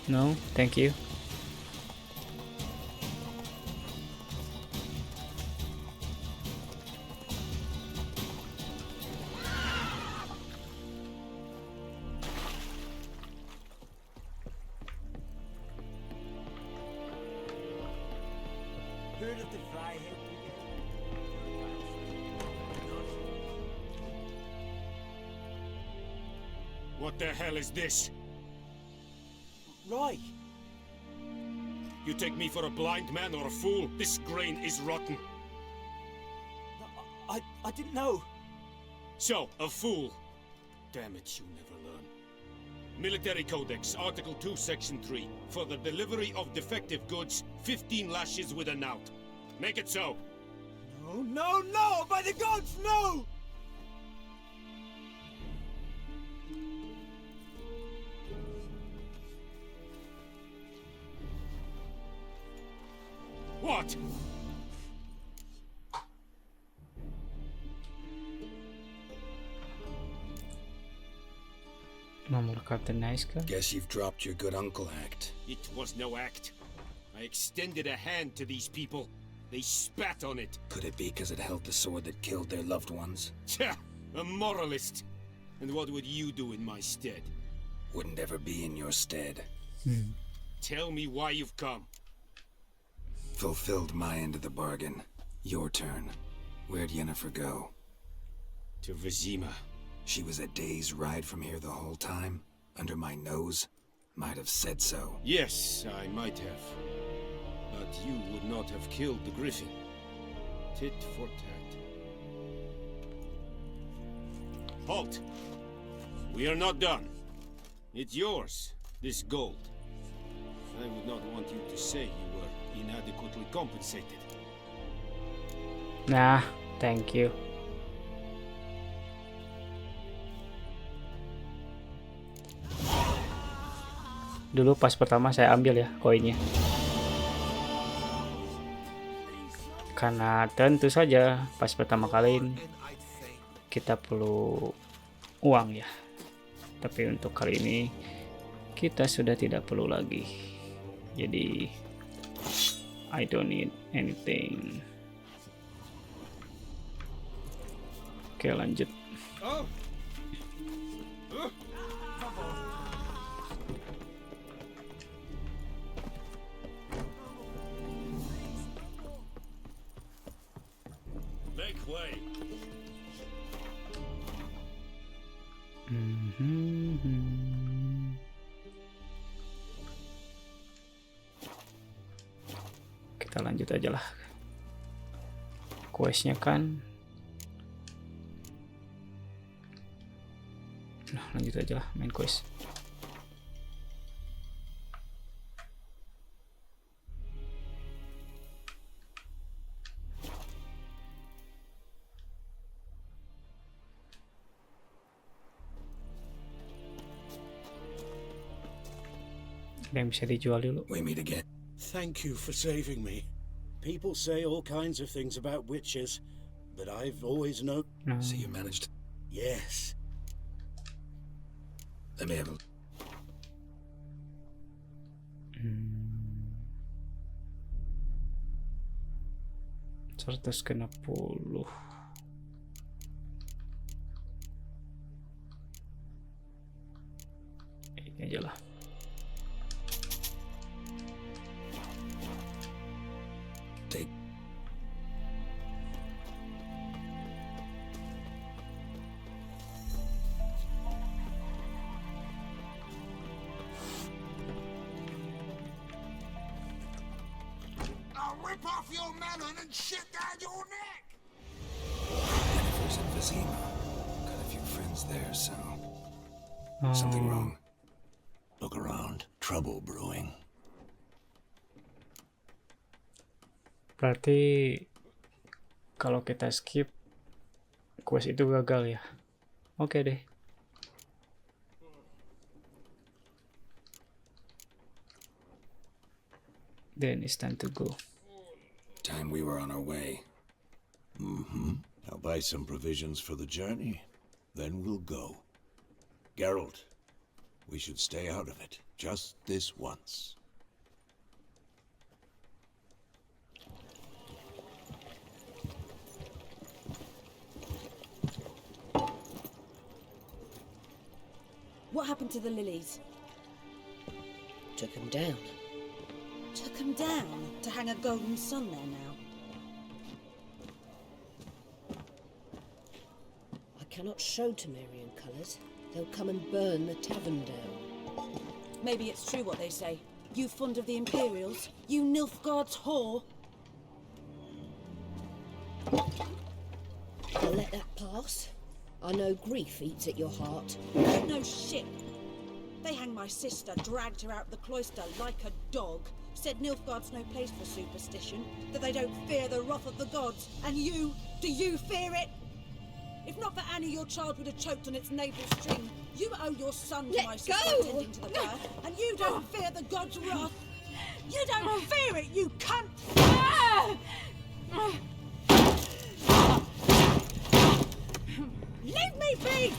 No, thank you. Heard of the Fryhead What the hell is this? Right. You take me for a blind man or a fool? This grain is rotten. I didn't know. So, a fool. Damn it, you never learn. Military Codex, Article 2, Section 3. For the delivery of defective goods, 15 lashes with a knout. Make it so. No, no, no! By the gods, no! What? Nomor Captain Nice kah? Guess you've dropped your good uncle act. It was no act. I extended a hand to these people. They spat on it. Could it be because it held the sword that killed their loved ones? Tja, a moralist. And what would you do in my stead? Wouldn't ever be in your stead. Tell me why you've come. Fulfilled my end of the bargain. Your turn. Where'd Yennefer go? To Vizima. She was a day's ride from here the whole time? Under my nose? Might have said so. Yes, I might have. But you would not have killed the Griffin. Tit for tat. Halt! We are not done. It's yours, this gold. I would not want you to say you were inadequately compensated. Nah, thank you. Dulu pas pertama saya ambil ya koinnya. Karena tentu saja pas pertama kali kita perlu uang ya. Tapi untuk kali ini kita sudah tidak perlu lagi. Jadi I don't need anything. Oke, lanjut. Make way. Kita lanjut aja lah. Questnya kan. Nah, lanjut aja lah main quest. Yang bisa dijual dulu. We meet again. Thank you for saving me. People say all kinds of things about witches, but I've always known. No. So you managed? Yes. Let me have a... 160. Ini aja lah. Take. I'll rip off your melon and shit down your neck! Yennefer's in Vizima. Got a few friends there, so... Something wrong. Look around. Trouble brewing. Berarti kalau kita skip quest itu gagal ya. Oke deh. Then it's time to go. Time we were on our way. I'll buy some provisions for the journey. Then we'll go. Geralt, we should stay out of it. Just this once. What happened to the lilies? Took him down. Took them down to hang a golden sun there now. I cannot show Temerian colours. They'll come and burn the tavern down. Maybe it's true what they say. You fond of the Imperials? You Nilfgaard's whore? I'll let that pass. I know grief eats at your heart. No shit. They hanged my sister, dragged her out the cloister like a dog, said Nilfgaard's no place for superstition, that they don't fear the wrath of the gods. And you, do you fear it? If not for Annie, your child would have choked on its navel string. You owe your son to my sister attending to the birth, and you don't fear the gods' wrath. You don't fear it, you cunt! Leave me be!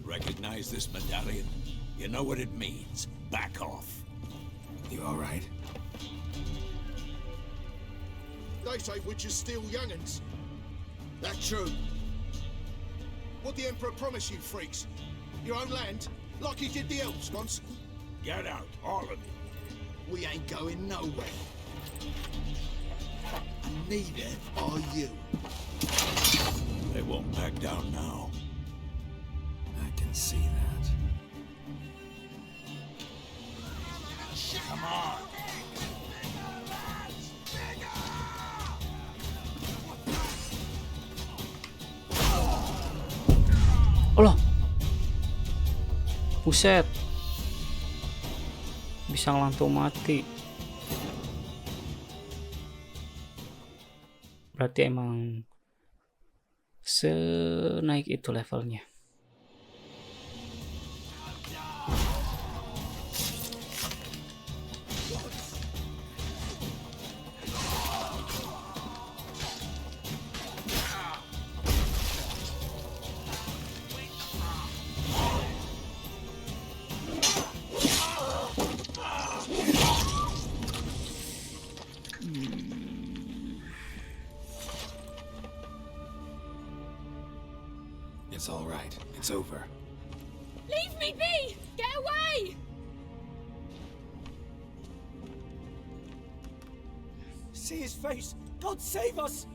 Recognize this medallion? You know what it means. Back off. You all right? They say witches steal young'uns. That true? What the Emperor promise you, freaks? Your own land? Like he did the elves once? Get out, all of you. We ain't going nowhere. And neither are you. They won't back down now. I can see that. Come on. Allah. Buset. Bisa langsung mati. Berarti emang senaik itu levelnya. It's all right. It's over. Leave me be! Get away! See his face! God save us!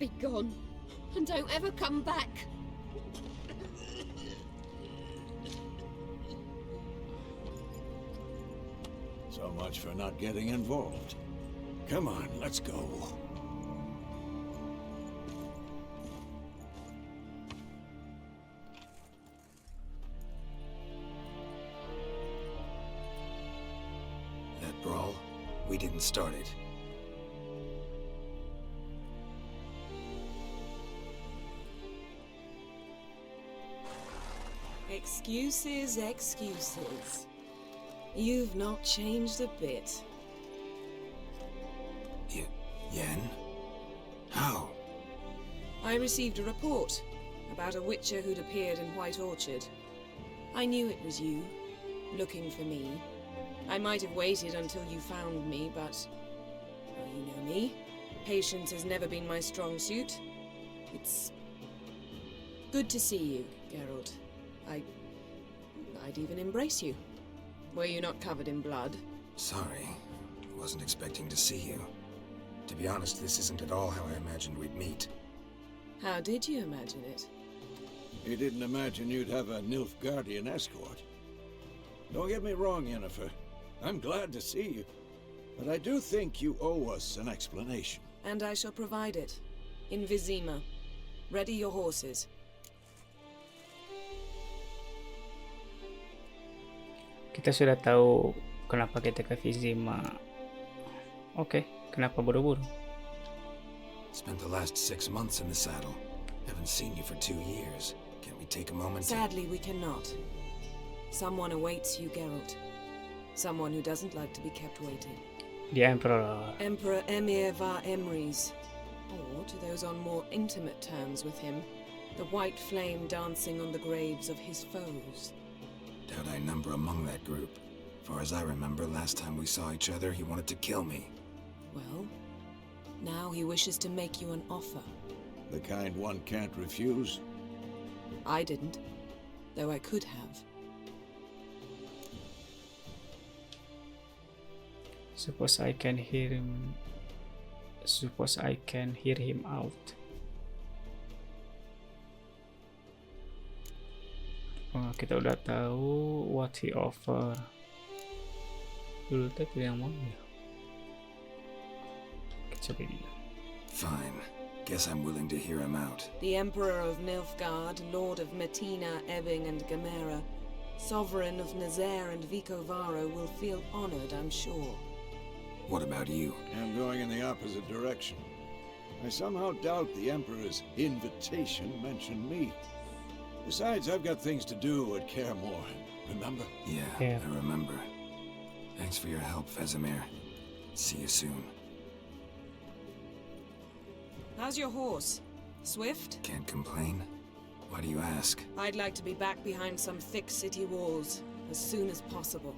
Be gone, and don't ever come back. So much for not getting involved. Come on, let's go. That brawl, we didn't start it. Excuses, excuses. You've not changed a bit. Yen? How? I received a report about a witcher who'd appeared in White Orchad. I knew it was you, looking for me. I might have waited until you found me, but... well, you know me. Patience has never been my strong suit. It's... good to see you, Geralt. I'd even embrace you. Were you not covered in blood? Sorry. I wasn't expecting to see you. To be honest, this isn't at all how I imagined we'd meet. How did you imagine it? You didn't imagine you'd have a Nilfgaardian escort. Don't get me wrong, Yennefer. I'm glad to see you. But I do think you owe us an explanation. And I shall provide it. In Vizima. Ready your horses. Kita sudah tahu kenapa kita ke Vizima. Oke, kenapa buru-buru? Spent the last 6 months in the saddle. Haven't seen you for 2 years. Can't we take a moment to... Sadly, we cannot. Someone awaits you, Geralt. Someone who doesn't like to be kept waiting. The Emperor. Emperor Emir var Emrys. Or, to those on more intimate terms with him, The white flame dancing on the graves of his foes. Doubt I number among that group. Far as I remember, last time we saw each other, he wanted to kill me. Well, now he wishes to make you an offer. The kind one can't refuse? I didn't, though I could have. Suppose I can hear him. Suppose I can hear him out. Oh, kita udah tahu what he offer. Dulu teh pilih yang mana ya? Kita coba ini. Fine. Guess I'm willing to hear him out. The Emperor of Nilfgaard, Lord of Metina, Ebbing and Gamera, Sovereign of Nazaire and Vicovaro will feel honored, I'm sure. What about you? I'm going in the opposite direction. I somehow doubt the Emperor's invitation mentioned me. Besides, I've got things to do at Kaer, remember? Yeah, I remember. Thanks for your help, Vesemir. See you soon. How's your horse? Swift? Can't complain. Why do you ask? I'd like to be back behind some thick city walls as soon as possible.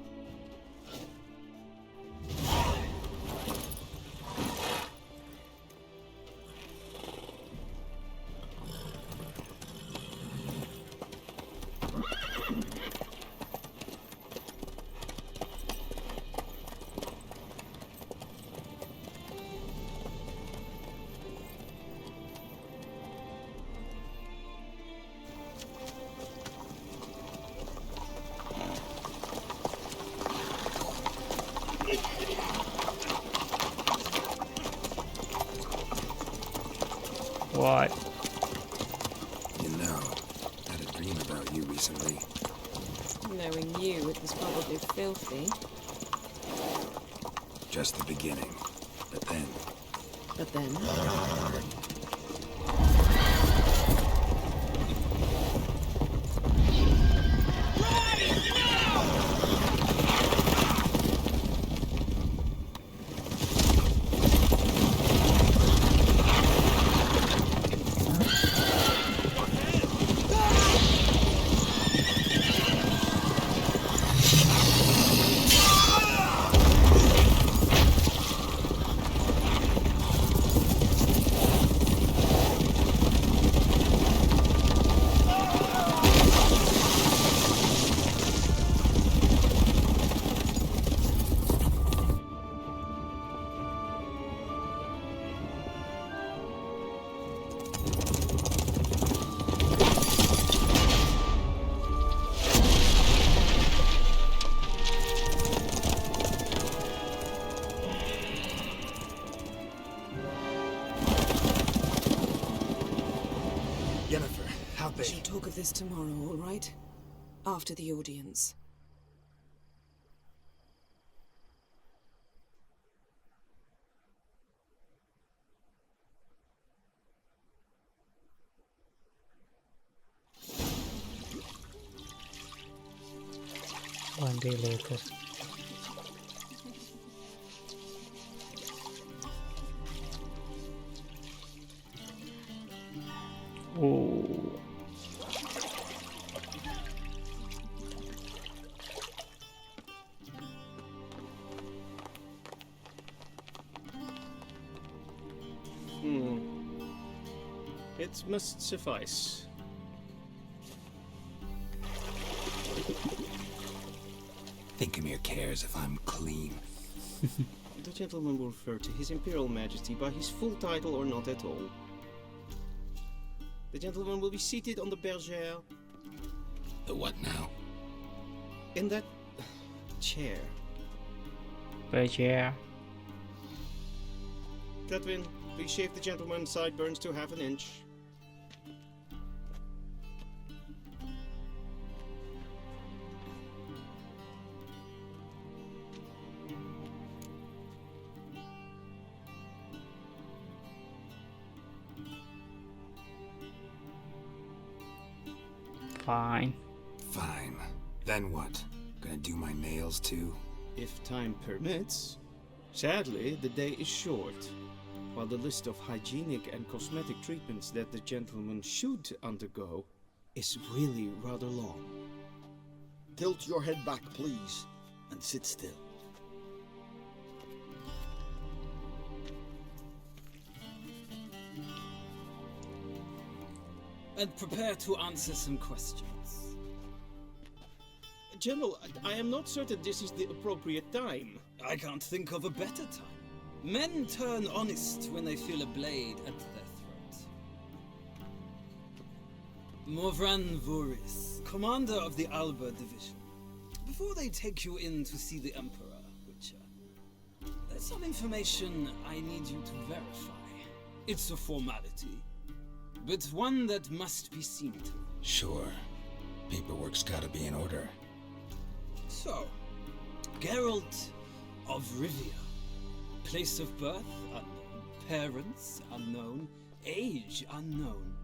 What? You know, I had a dream about you recently. Knowing you, it was probably filthy. Just the beginning. But then... But then... We shall talk of this tomorrow, all right? After the audience. One day later. Oh. It must suffice. Thinkamere cares if I'm clean. The gentleman will refer to His Imperial Majesty by his full title or not at all. The gentleman will be seated on the bergère. The what now? In that chair. Bergère. Catwin, please shave the gentleman's sideburns to half an inch. Fine. Fine. Then what? Gonna do my nails too? If time permits. Sadly, the day is short. while the list of hygienic and cosmetic treatments that the gentleman should undergo is really rather long. Tilt your head back, please, and sit still. And prepare to answer some questions. General, I am not certain this is the appropriate time. I can't think of a better time. Men turn honest when they feel a blade at their throat. Morvran Voris, commander of the Alba Division. Before they take you in to see the Emperor, Witcher, there's some information I need you to verify. It's a formality, but one that must be seen to. Sure. Paperwork's gotta be in order. So, Geralt of Rivia. Place of birth unknown, parents unknown, age unknown.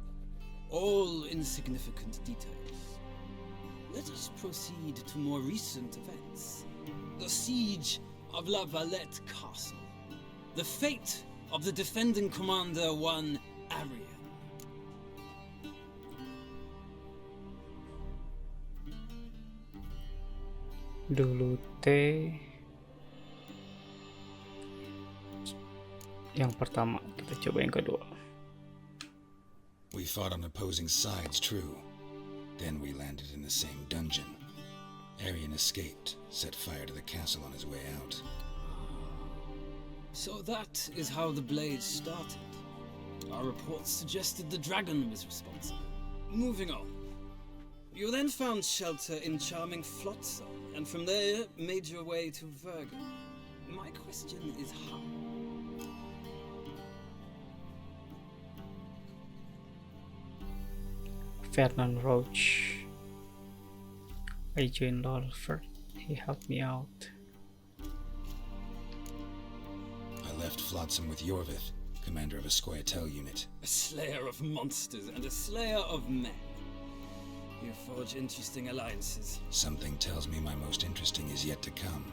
All insignificant details. Let us proceed to more recent events. The siege of La Valette Castle. The fate of the defending commander, one Arian. Dulu teh yang pertama, kita coba yang kedua. We fought on opposing sides, true. Then we landed in the same dungeon. Arian escaped, set fire to the castle on his way out. So that is how the blade started. Our reports suggested the dragon was responsible. Moving on. You then found shelter in charming Flotsam, and from there made your way to Vergen. My question is how? Fernand Roach. I joined Lolford. He helped me out. I left Flotsam with Yorvith, commander of a Scoia'tael unit. A slayer of monsters and a slayer of men. You forge interesting alliances. Something tells me my most interesting is yet to come.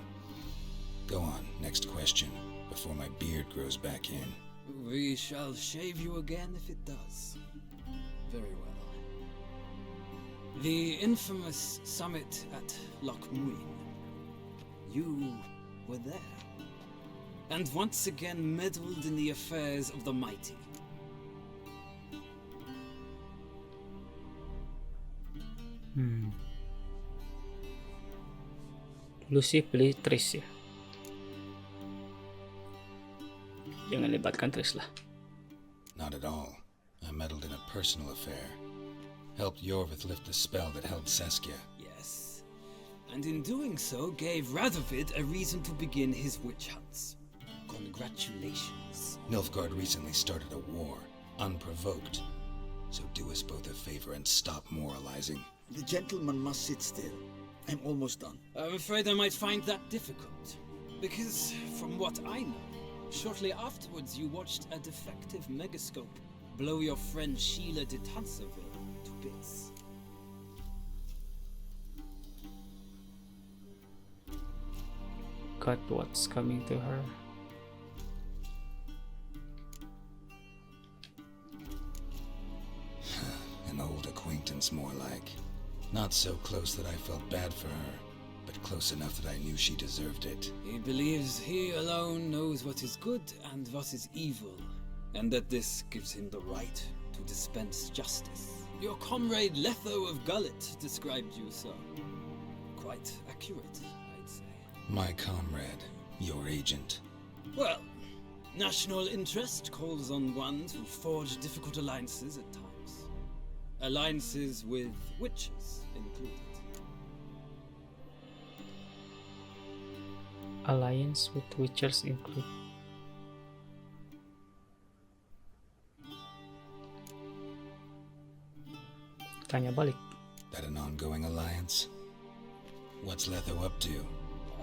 Go on, next question, before my beard grows back in. We shall shave you again if it does. Very well. The infamous summit at Loch Muin. You were there. And once again meddled in the affairs of the mighty. Dulu sih pilih Tris ya. Jangan libatkan Tris lah. Not at all. I meddled in a personal affair. Helped Yorvith lift the spell that held Saskia. Yes. And in doing so, gave Radovid a reason to begin his witch hunts. Congratulations. Nilfgaard recently started a war, unprovoked. So do us both a favor and stop moralizing. The gentleman must sit still. I'm almost done. I'm afraid I might find that difficult. Because, from what I know, shortly afterwards you watched a defective megascope blow your friend Sheila de Tanseville to bits. Got what's coming to her. An old acquaintance, more like. Not so close that I felt bad for her, but close enough that I knew she deserved it. He believes he alone knows what is good and what is evil, and that this gives him the right to dispense justice. Your comrade Letho of Gullet described you so. Quite accurate, I'd say. My comrade, your agent. Well, national interest calls on one to forge difficult alliances at times. Alliances with witches included. Alliance with witchers include. Tanya balik. That an ongoing alliance? What's Letho up to?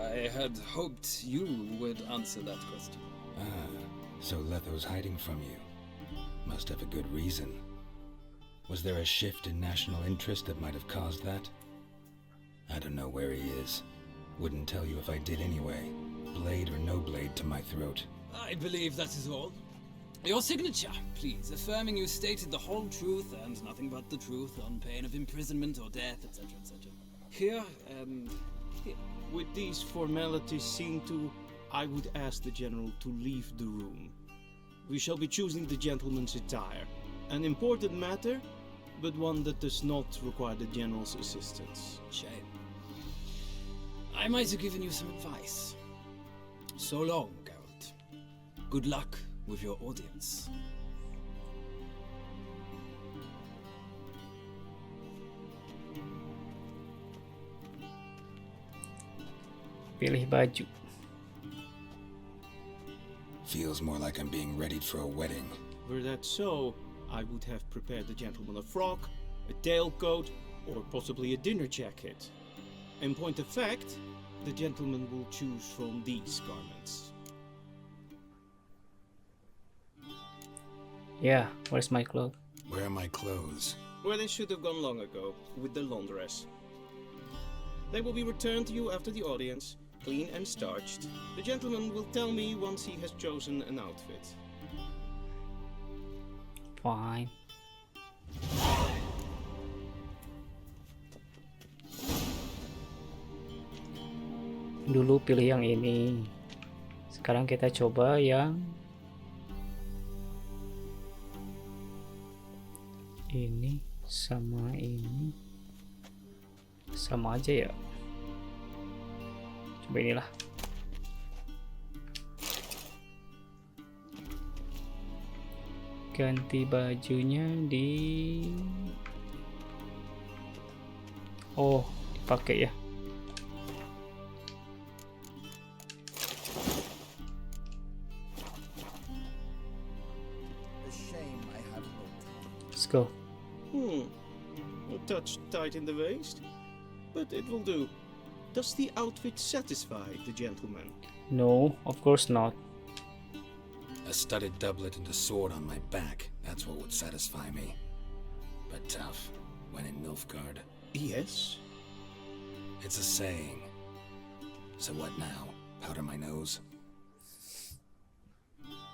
I had hoped you would answer that question. Ah, so Letho's hiding from you. Must have a good reason. Was there a shift in national interest that might have caused that? I don't know where he is. Wouldn't tell you if I did anyway. Blade or no blade to my throat. I believe that is all. Your signature, please, affirming you stated the whole truth and nothing but the truth on pain of imprisonment or death, etc., etc. Here and here. With these formalities seen to, I would ask the General to leave the room. We shall be choosing the gentleman's attire. An important matter, but one that does not require the General's assistance. Shame. I might have given you some advice. So long, Geralt. Good luck with your audience. Pilih baju. Feels more like I'm being readied for a wedding. Were that so, I would have prepared the gentleman a frock, a tailcoat, or possibly a dinner jacket. In point of fact, the gentleman will choose from these garments. Yeah, where's my clothes? Where are my clothes? Where they should have gone long ago, with the laundress. They will be returned to you after the audience, clean and starched. The gentleman will tell me once he has chosen an outfit. Fine. Dulu pilih yang ini. Sekarang kita coba yang ini sama ini. Sama aja ya. Coba inilah. Ganti bajunya di dipakai ya. Let's go. A touch tight in the waist, but it will do. Does the outfit satisfy the gentleman? No, of course not. A studded doublet and a sword on my back, that's what would satisfy me. But tough, when in Nilfgaard. Yes? It's a saying. So what now? Powder my nose?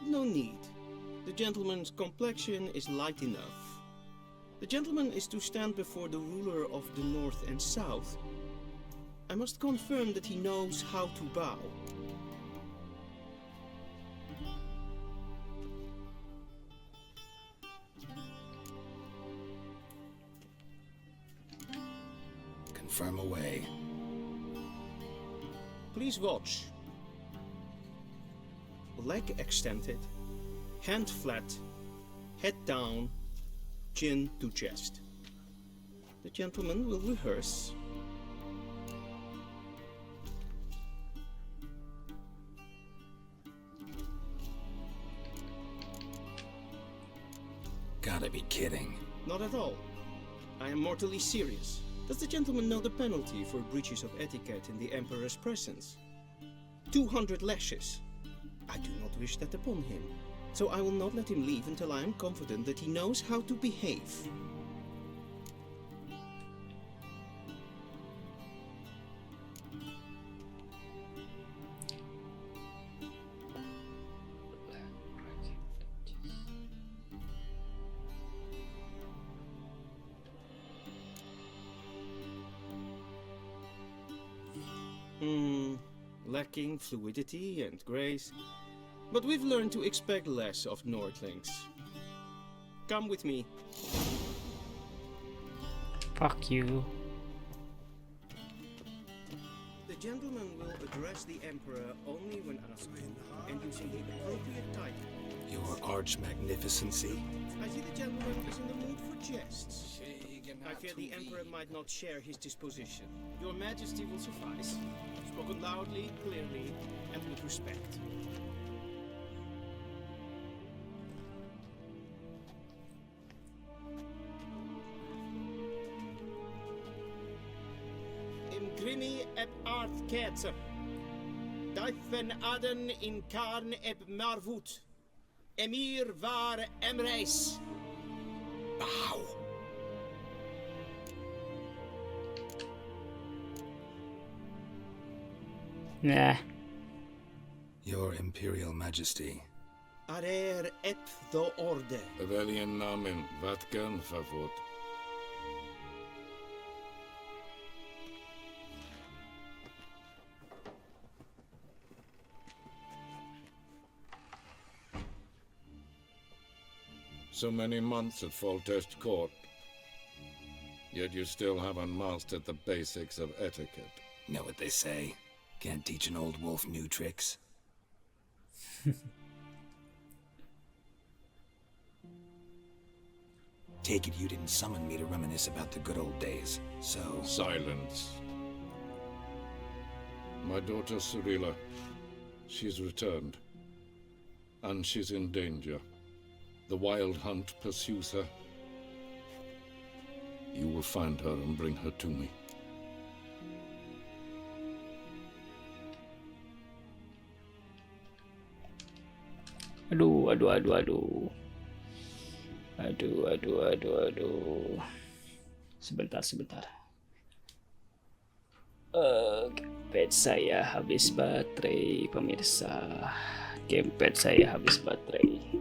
No need. The gentleman's complexion is light enough. The gentleman is to stand before the ruler of the North and South. I must confirm that he knows how to bow. Confirm away. Please watch. Leg extended, hand flat, head down, chin to chest. The gentleman will rehearse. Gotta be kidding. Not at all. I am mortally serious. Does the gentleman know the penalty for breaches of etiquette in the Emperor's presence? 200 lashes. I do not wish that upon him, so I will not let him leave until I am confident that he knows how to behave. Lacking fluidity and grace, but we've learned to expect less of Nordlings. Come with me. Fuck you. The gentleman will address the Emperor only when asked, and using the appropriate title. Your arch-magnificency? I see the gentleman is in the mood for jests. I fear the Emperor might not share his disposition. Your Majesty will suffice. Spoken loudly, clearly, and with respect. Imgrimi eb aardketser. Dijfen aden in karn eb marvoet. Emir var emreis. Bow. Nah. Your Imperial Majesty. Arer ep the orde. Weljen namen, wat kan favor? So many months at Foltest Court, yet you still haven't mastered the basics of etiquette. Know what they say? Can't teach an old wolf new tricks. Take it you didn't summon me to reminisce about the good old days, so... Silence. My daughter Cyrilla, she's returned. And she's in danger. The wild hunt pursues her. You will find her and bring her to me. Aduh. Sebentar. Gamepad saya habis baterai, pemirsa. Gamepad saya habis baterai.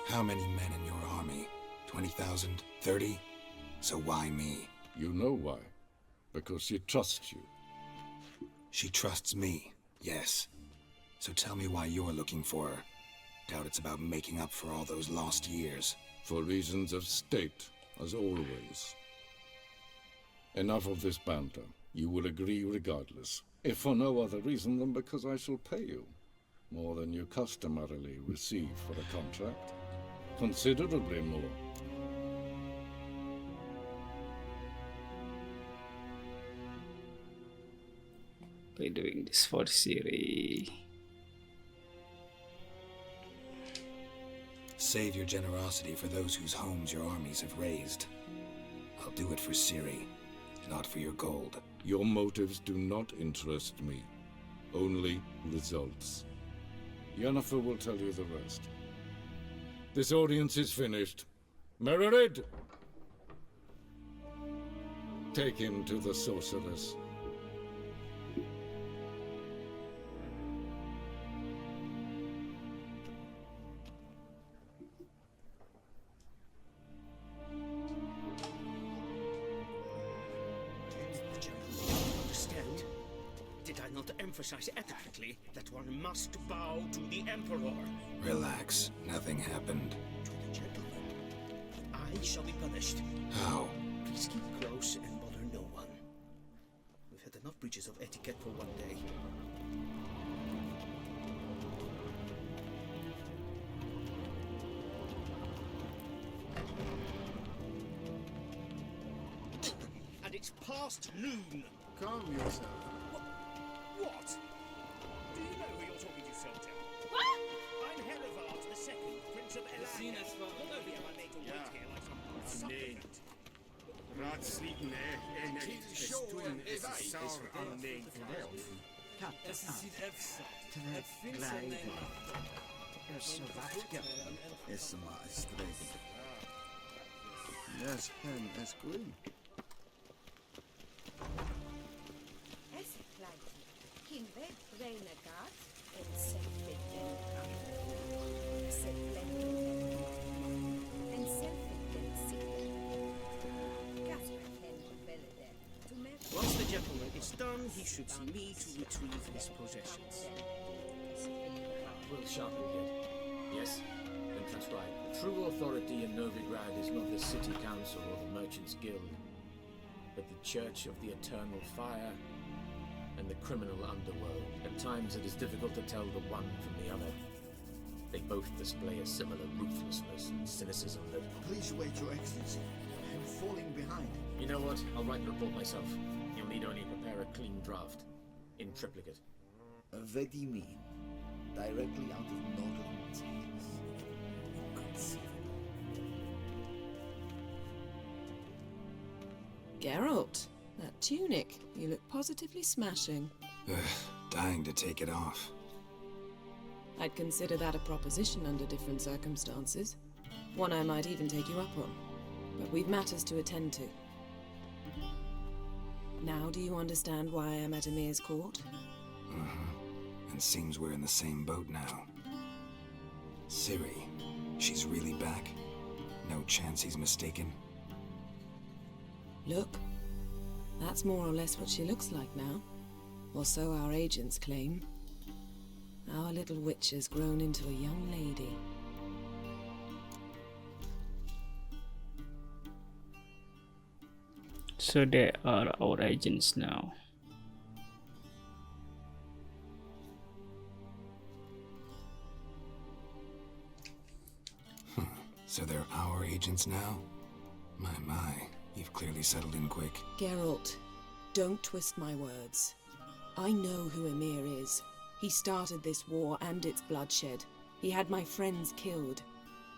How many men in your army? 20,000? 30? So why me? You know why. Because she trusts you. She trusts me, yes. So tell me why you're looking for her. Doubt it's about making up for all those lost years. For reasons of state, as always. Enough of this banter. You will agree regardless. If for no other reason than because I shall pay you. More than you customarily receive for a contract. Considerably more. By doing this for Siri. Save your generosity for those whose homes your armies have razed. I'll do it for Ciri, not for your gold. Your motives do not interest me. Only results. Yennefer will tell you the rest. This audience is finished. Mererid! Take him to the sorceress. Understand? Did I not emphasize ethically that one must bow to the Emperor? Relax, nothing happened. To the gentleman. I shall be punished. How? Please keep close and bother no one. We've had enough breaches of etiquette for one day. And it's past noon. Calm yourself. What? Do you know who you're talking to, Soldier? I'm Herivard II, Prince of Elan. Although we have made to wait here like some supplicant. Raadsliden er niet gestoelen is sauer aan de Es sieht blijven. Is maar streek. Yes, pen is green. Es gleich. King weg renegat en self-fitten en self-fitten Once the gentleman is done, he should see me to retrieve his possessions. Will sharply get. Yes, then transcribe. True authority in Novigrad is not the city council or the merchants' guild, but the Church of the Eternal Fire and the criminal underworld. At times it is difficult to tell the one from the other. They both display a similar ruthlessness and cynicism that... Please wait, Your Excellency. I'm falling behind. You know what? I'll write the report myself. You'll need only prepare a clean draft. In triplicate. What do you mean? Directly out of northern Texas. Geralt, that tunic. You look positively smashing. Dying to take it off. I'd consider that a proposition under different circumstances. One I might even take you up on. But we've matters to attend to. Now do you understand why I'm at Emir's court? Uh-huh. and seems we're in the same boat now. Ciri, she's really back? No chance he's mistaken? Look, that's more or less what she looks like now. Or so our agents claim. Our little witch has grown into a young lady. So they are our agents now. So they're our agents now? My, you've clearly settled in quick. Geralt, don't twist my words. I know who Emir is. He started this war and its bloodshed. He had my friends killed.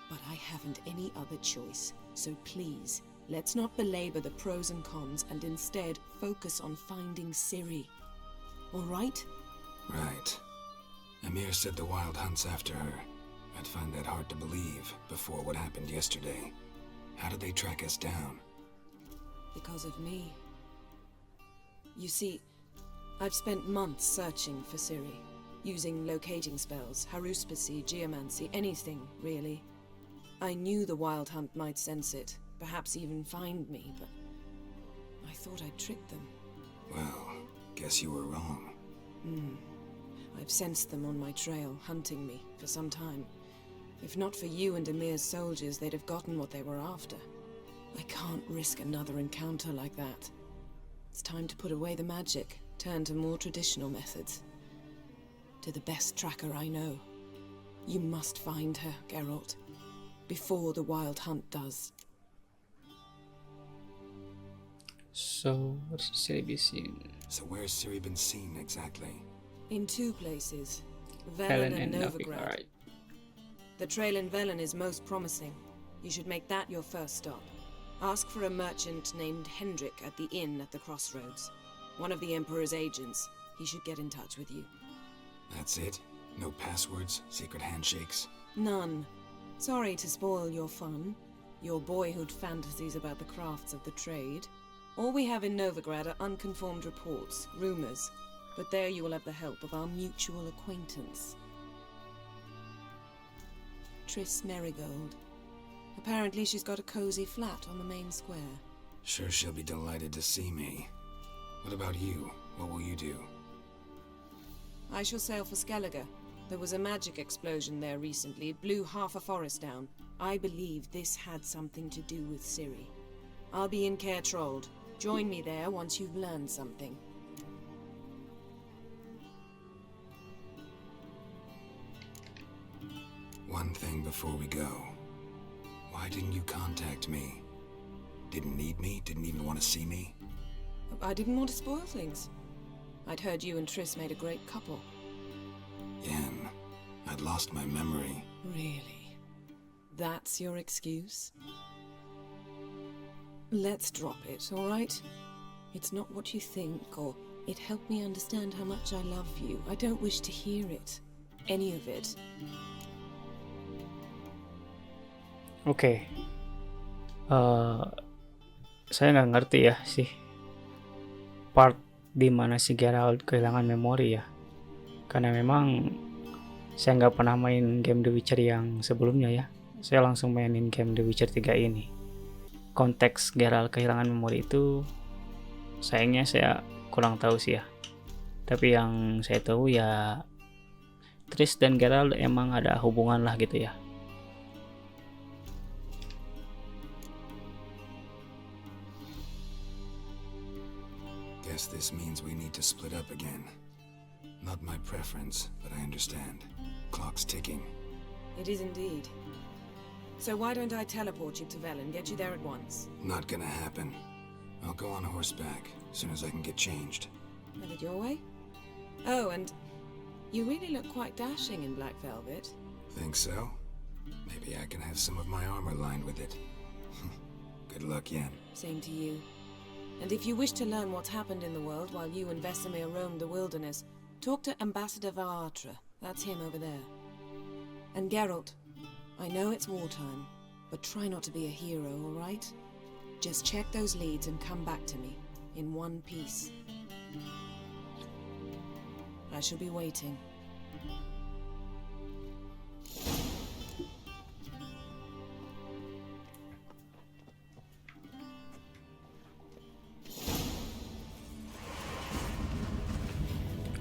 But I haven't any other choice. So please, let's not belabor the pros and cons and instead focus on finding Ciri. All right? Right. Emir said the Wild Hunt's after her. I'd find that hard to believe before what happened yesterday. How did they track us down? Because of me. You see, I've spent months searching for Ciri, using locating spells, haruspicy, geomancy, anything, really. I knew the Wild Hunt might sense it, perhaps even find me, but I thought I'd tricked them. Well, guess you were wrong. I've sensed them on my trail, hunting me, for some time. If not for you and Emir's soldiers, they'd have gotten what they were after. I can't risk another encounter like that. It's time to put away the magic, turn to more traditional methods. To the best tracker I know. You must find her, Geralt. Before the Wild Hunt does. So, where's Ciri be seen? So where's Ciri been seen exactly? In two places. Velen Velen and and Novigrad. Novigrad. The trail in Velen is most promising. You should make that your first stop. Ask for a merchant named Hendrik at the inn at the crossroads. One of the Emperor's agents. He should get in touch with you. That's it? No passwords, secret handshakes? None. Sorry to spoil your fun. Your boyhood fantasies about the crafts of the trade. All we have in Novigrad are unconformed reports, rumors. But there you will have the help of our mutual acquaintance. Triss Merigold. Apparently she's got a cozy flat on the main square. Sure she'll be delighted to see me. What about you? What will you do? I shall sail for Skellige. There was a magic explosion there recently. It blew half a forest down. I believe this had something to do with Ciri. I'll be in Kaer. Join me there once you've learned something. One thing before we go. Why didn't you contact me? Didn't need me? Didn't even want to see me? I didn't want to spoil things. I'd heard you and Triss made a great couple. Yen, I'd lost my memory. Really? That's your excuse? Let's drop it, all right? It's not what you think, or it helped me understand how much I love you. I don't wish to hear it. Any of it. Oke. Saya nggak ngerti ya sih part di mana si Geralt kehilangan memori ya. Karena memang saya nggak pernah main game The Witcher yang sebelumnya ya. Saya langsung mainin game The Witcher 3 ini. Konteks Geralt kehilangan memori itu sayangnya saya kurang tahu sih ya. Tapi yang saya tahu ya Triss dan Geralt emang ada hubungan lah gitu ya. Guess this means we need to split up again. Not my preference, but I understand. Clock's ticking. It is indeed. So why don't I teleport you to Velen, get you there at once? Not gonna happen. I'll go on horseback, as soon as I can get changed. Have it your way? Oh, and you really look quite dashing in black velvet. Think so? Maybe I can have some of my armor lined with it. Good luck, Yen. Same to you. And if you wish to learn what's happened in the world while you and Vesemir roamed the wilderness, talk to Ambassador Varatra. That's him over there. And Geralt, I know it's wartime, but try not to be a hero, all right? Just check those leads and come back to me, in one piece. I shall be waiting.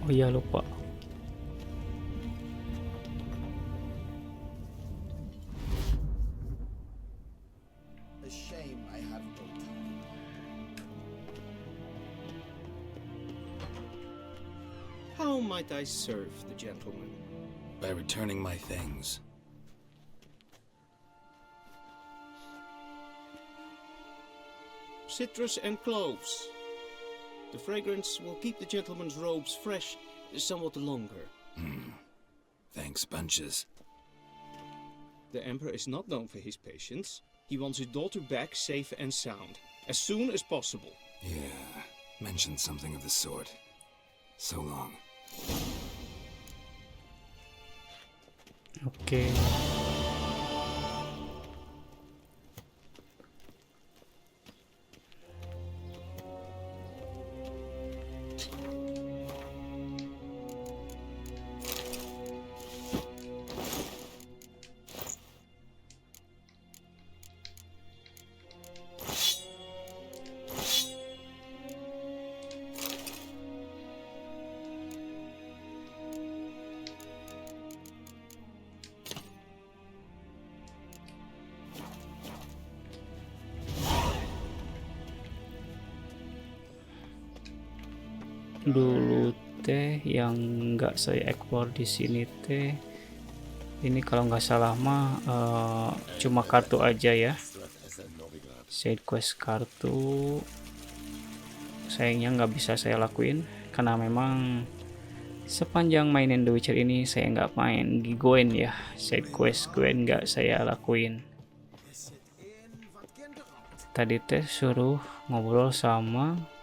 Oh iya, lupa. A shame I have no time. How might I serve the gentleman? By returning my things. Citrus and cloves. The fragrance will keep the gentleman's robes fresh somewhat longer. Thanks, bunches. The Emperor is not known for his patience. He wants his daughter back safe and sound, as soon as possible. Yeah, mentioned something of the sort. So long. Oke. Dulu teh yang nggak saya explore di sini teh, ini kalau nggak salah mah cuma kartu aja ya, side quest kartu. Sayangnya nggak bisa saya lakuin karena memang sepanjang mainin The Witcher ini saya nggak main Gwen ya, side quest Gwen nggak saya lakuin. Tadi teh suruh ngobrol sama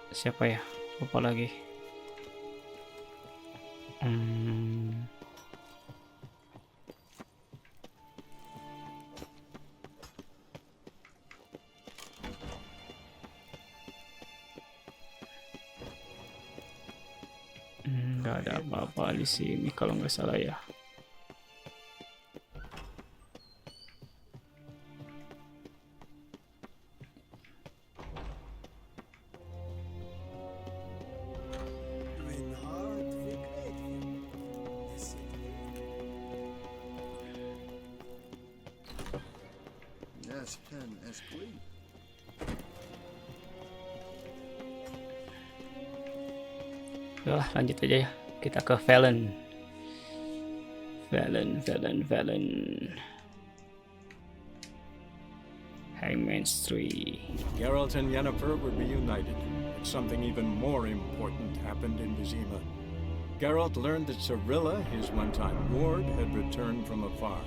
siapa ya, lupa lagi. Nggak ada apa-apa di sini kalau nggak salah ya. Udah, lanjut aja ya. Kita ke Velen. Hangman's Tree. Geralt and Yennefer were reunited, but something even more important happened in Vizima. Geralt learned that Cirilla, his one-time ward, had returned from afar,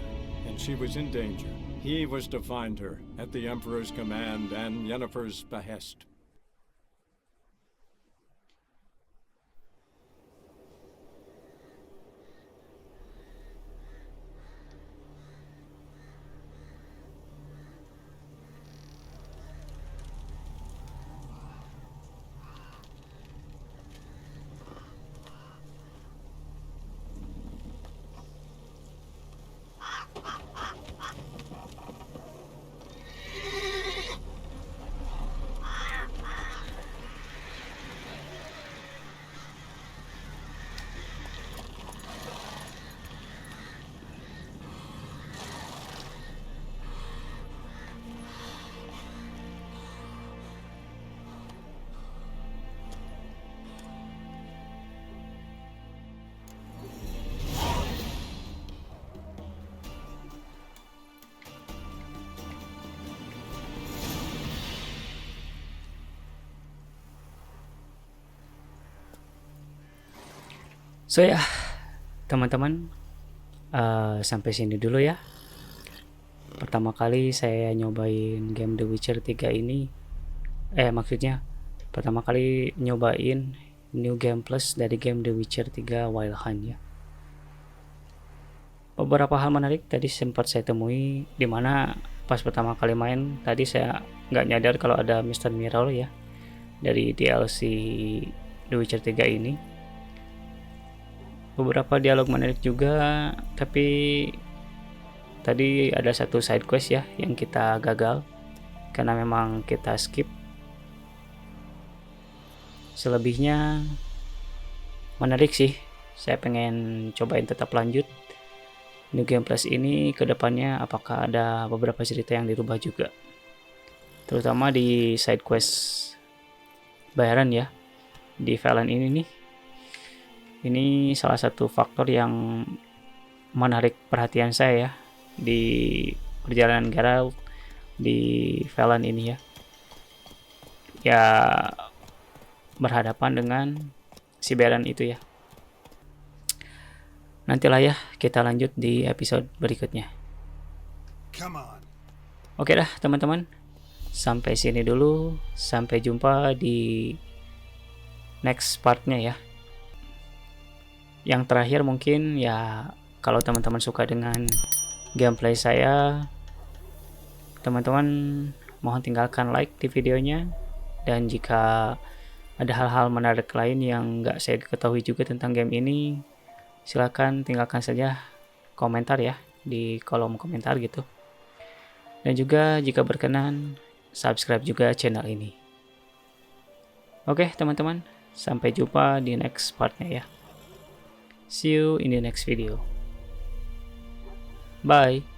and she was in danger. He was to find her, at the Emperor's command and Yennefer's behest. So ya, teman-teman, sampai sini dulu ya. Pertama kali saya nyobain game The Witcher 3 ini, maksudnya pertama kali nyobain New Game Plus dari game The Witcher 3 Wild Hunt ya. Beberapa hal menarik tadi sempat saya temui, dimana pas pertama kali main tadi saya nggak nyadar kalau ada Mr. Mirror ya dari DLC The Witcher 3 ini. beberapa dialog menarik juga, tapi tadi ada satu side quest ya yang kita gagal karena memang kita skip. Selebihnya menarik sih, saya pengen cobain tetap lanjut New Game Plus ini ke depannya, apakah ada beberapa cerita yang dirubah juga, terutama di side quest bayaran ya di Velen ini nih. Ini salah satu faktor yang menarik perhatian saya ya di perjalanan Geralt di Velen ini ya. Ya berhadapan dengan si Baron itu ya. Nantilah ya kita lanjut di episode berikutnya. Oke dah teman-teman, sampai sini dulu. Sampai jumpa di next partnya ya. Yang terakhir mungkin ya, kalau teman-teman suka dengan gameplay saya, teman-teman mohon tinggalkan like di videonya. Dan jika ada hal-hal menarik lain yang nggak saya ketahui juga tentang game ini, silakan tinggalkan saja komentar ya di kolom komentar gitu. Dan juga jika berkenan, subscribe juga channel ini. Oke teman-teman, sampai jumpa di next partnya ya. See you in the next video. Bye.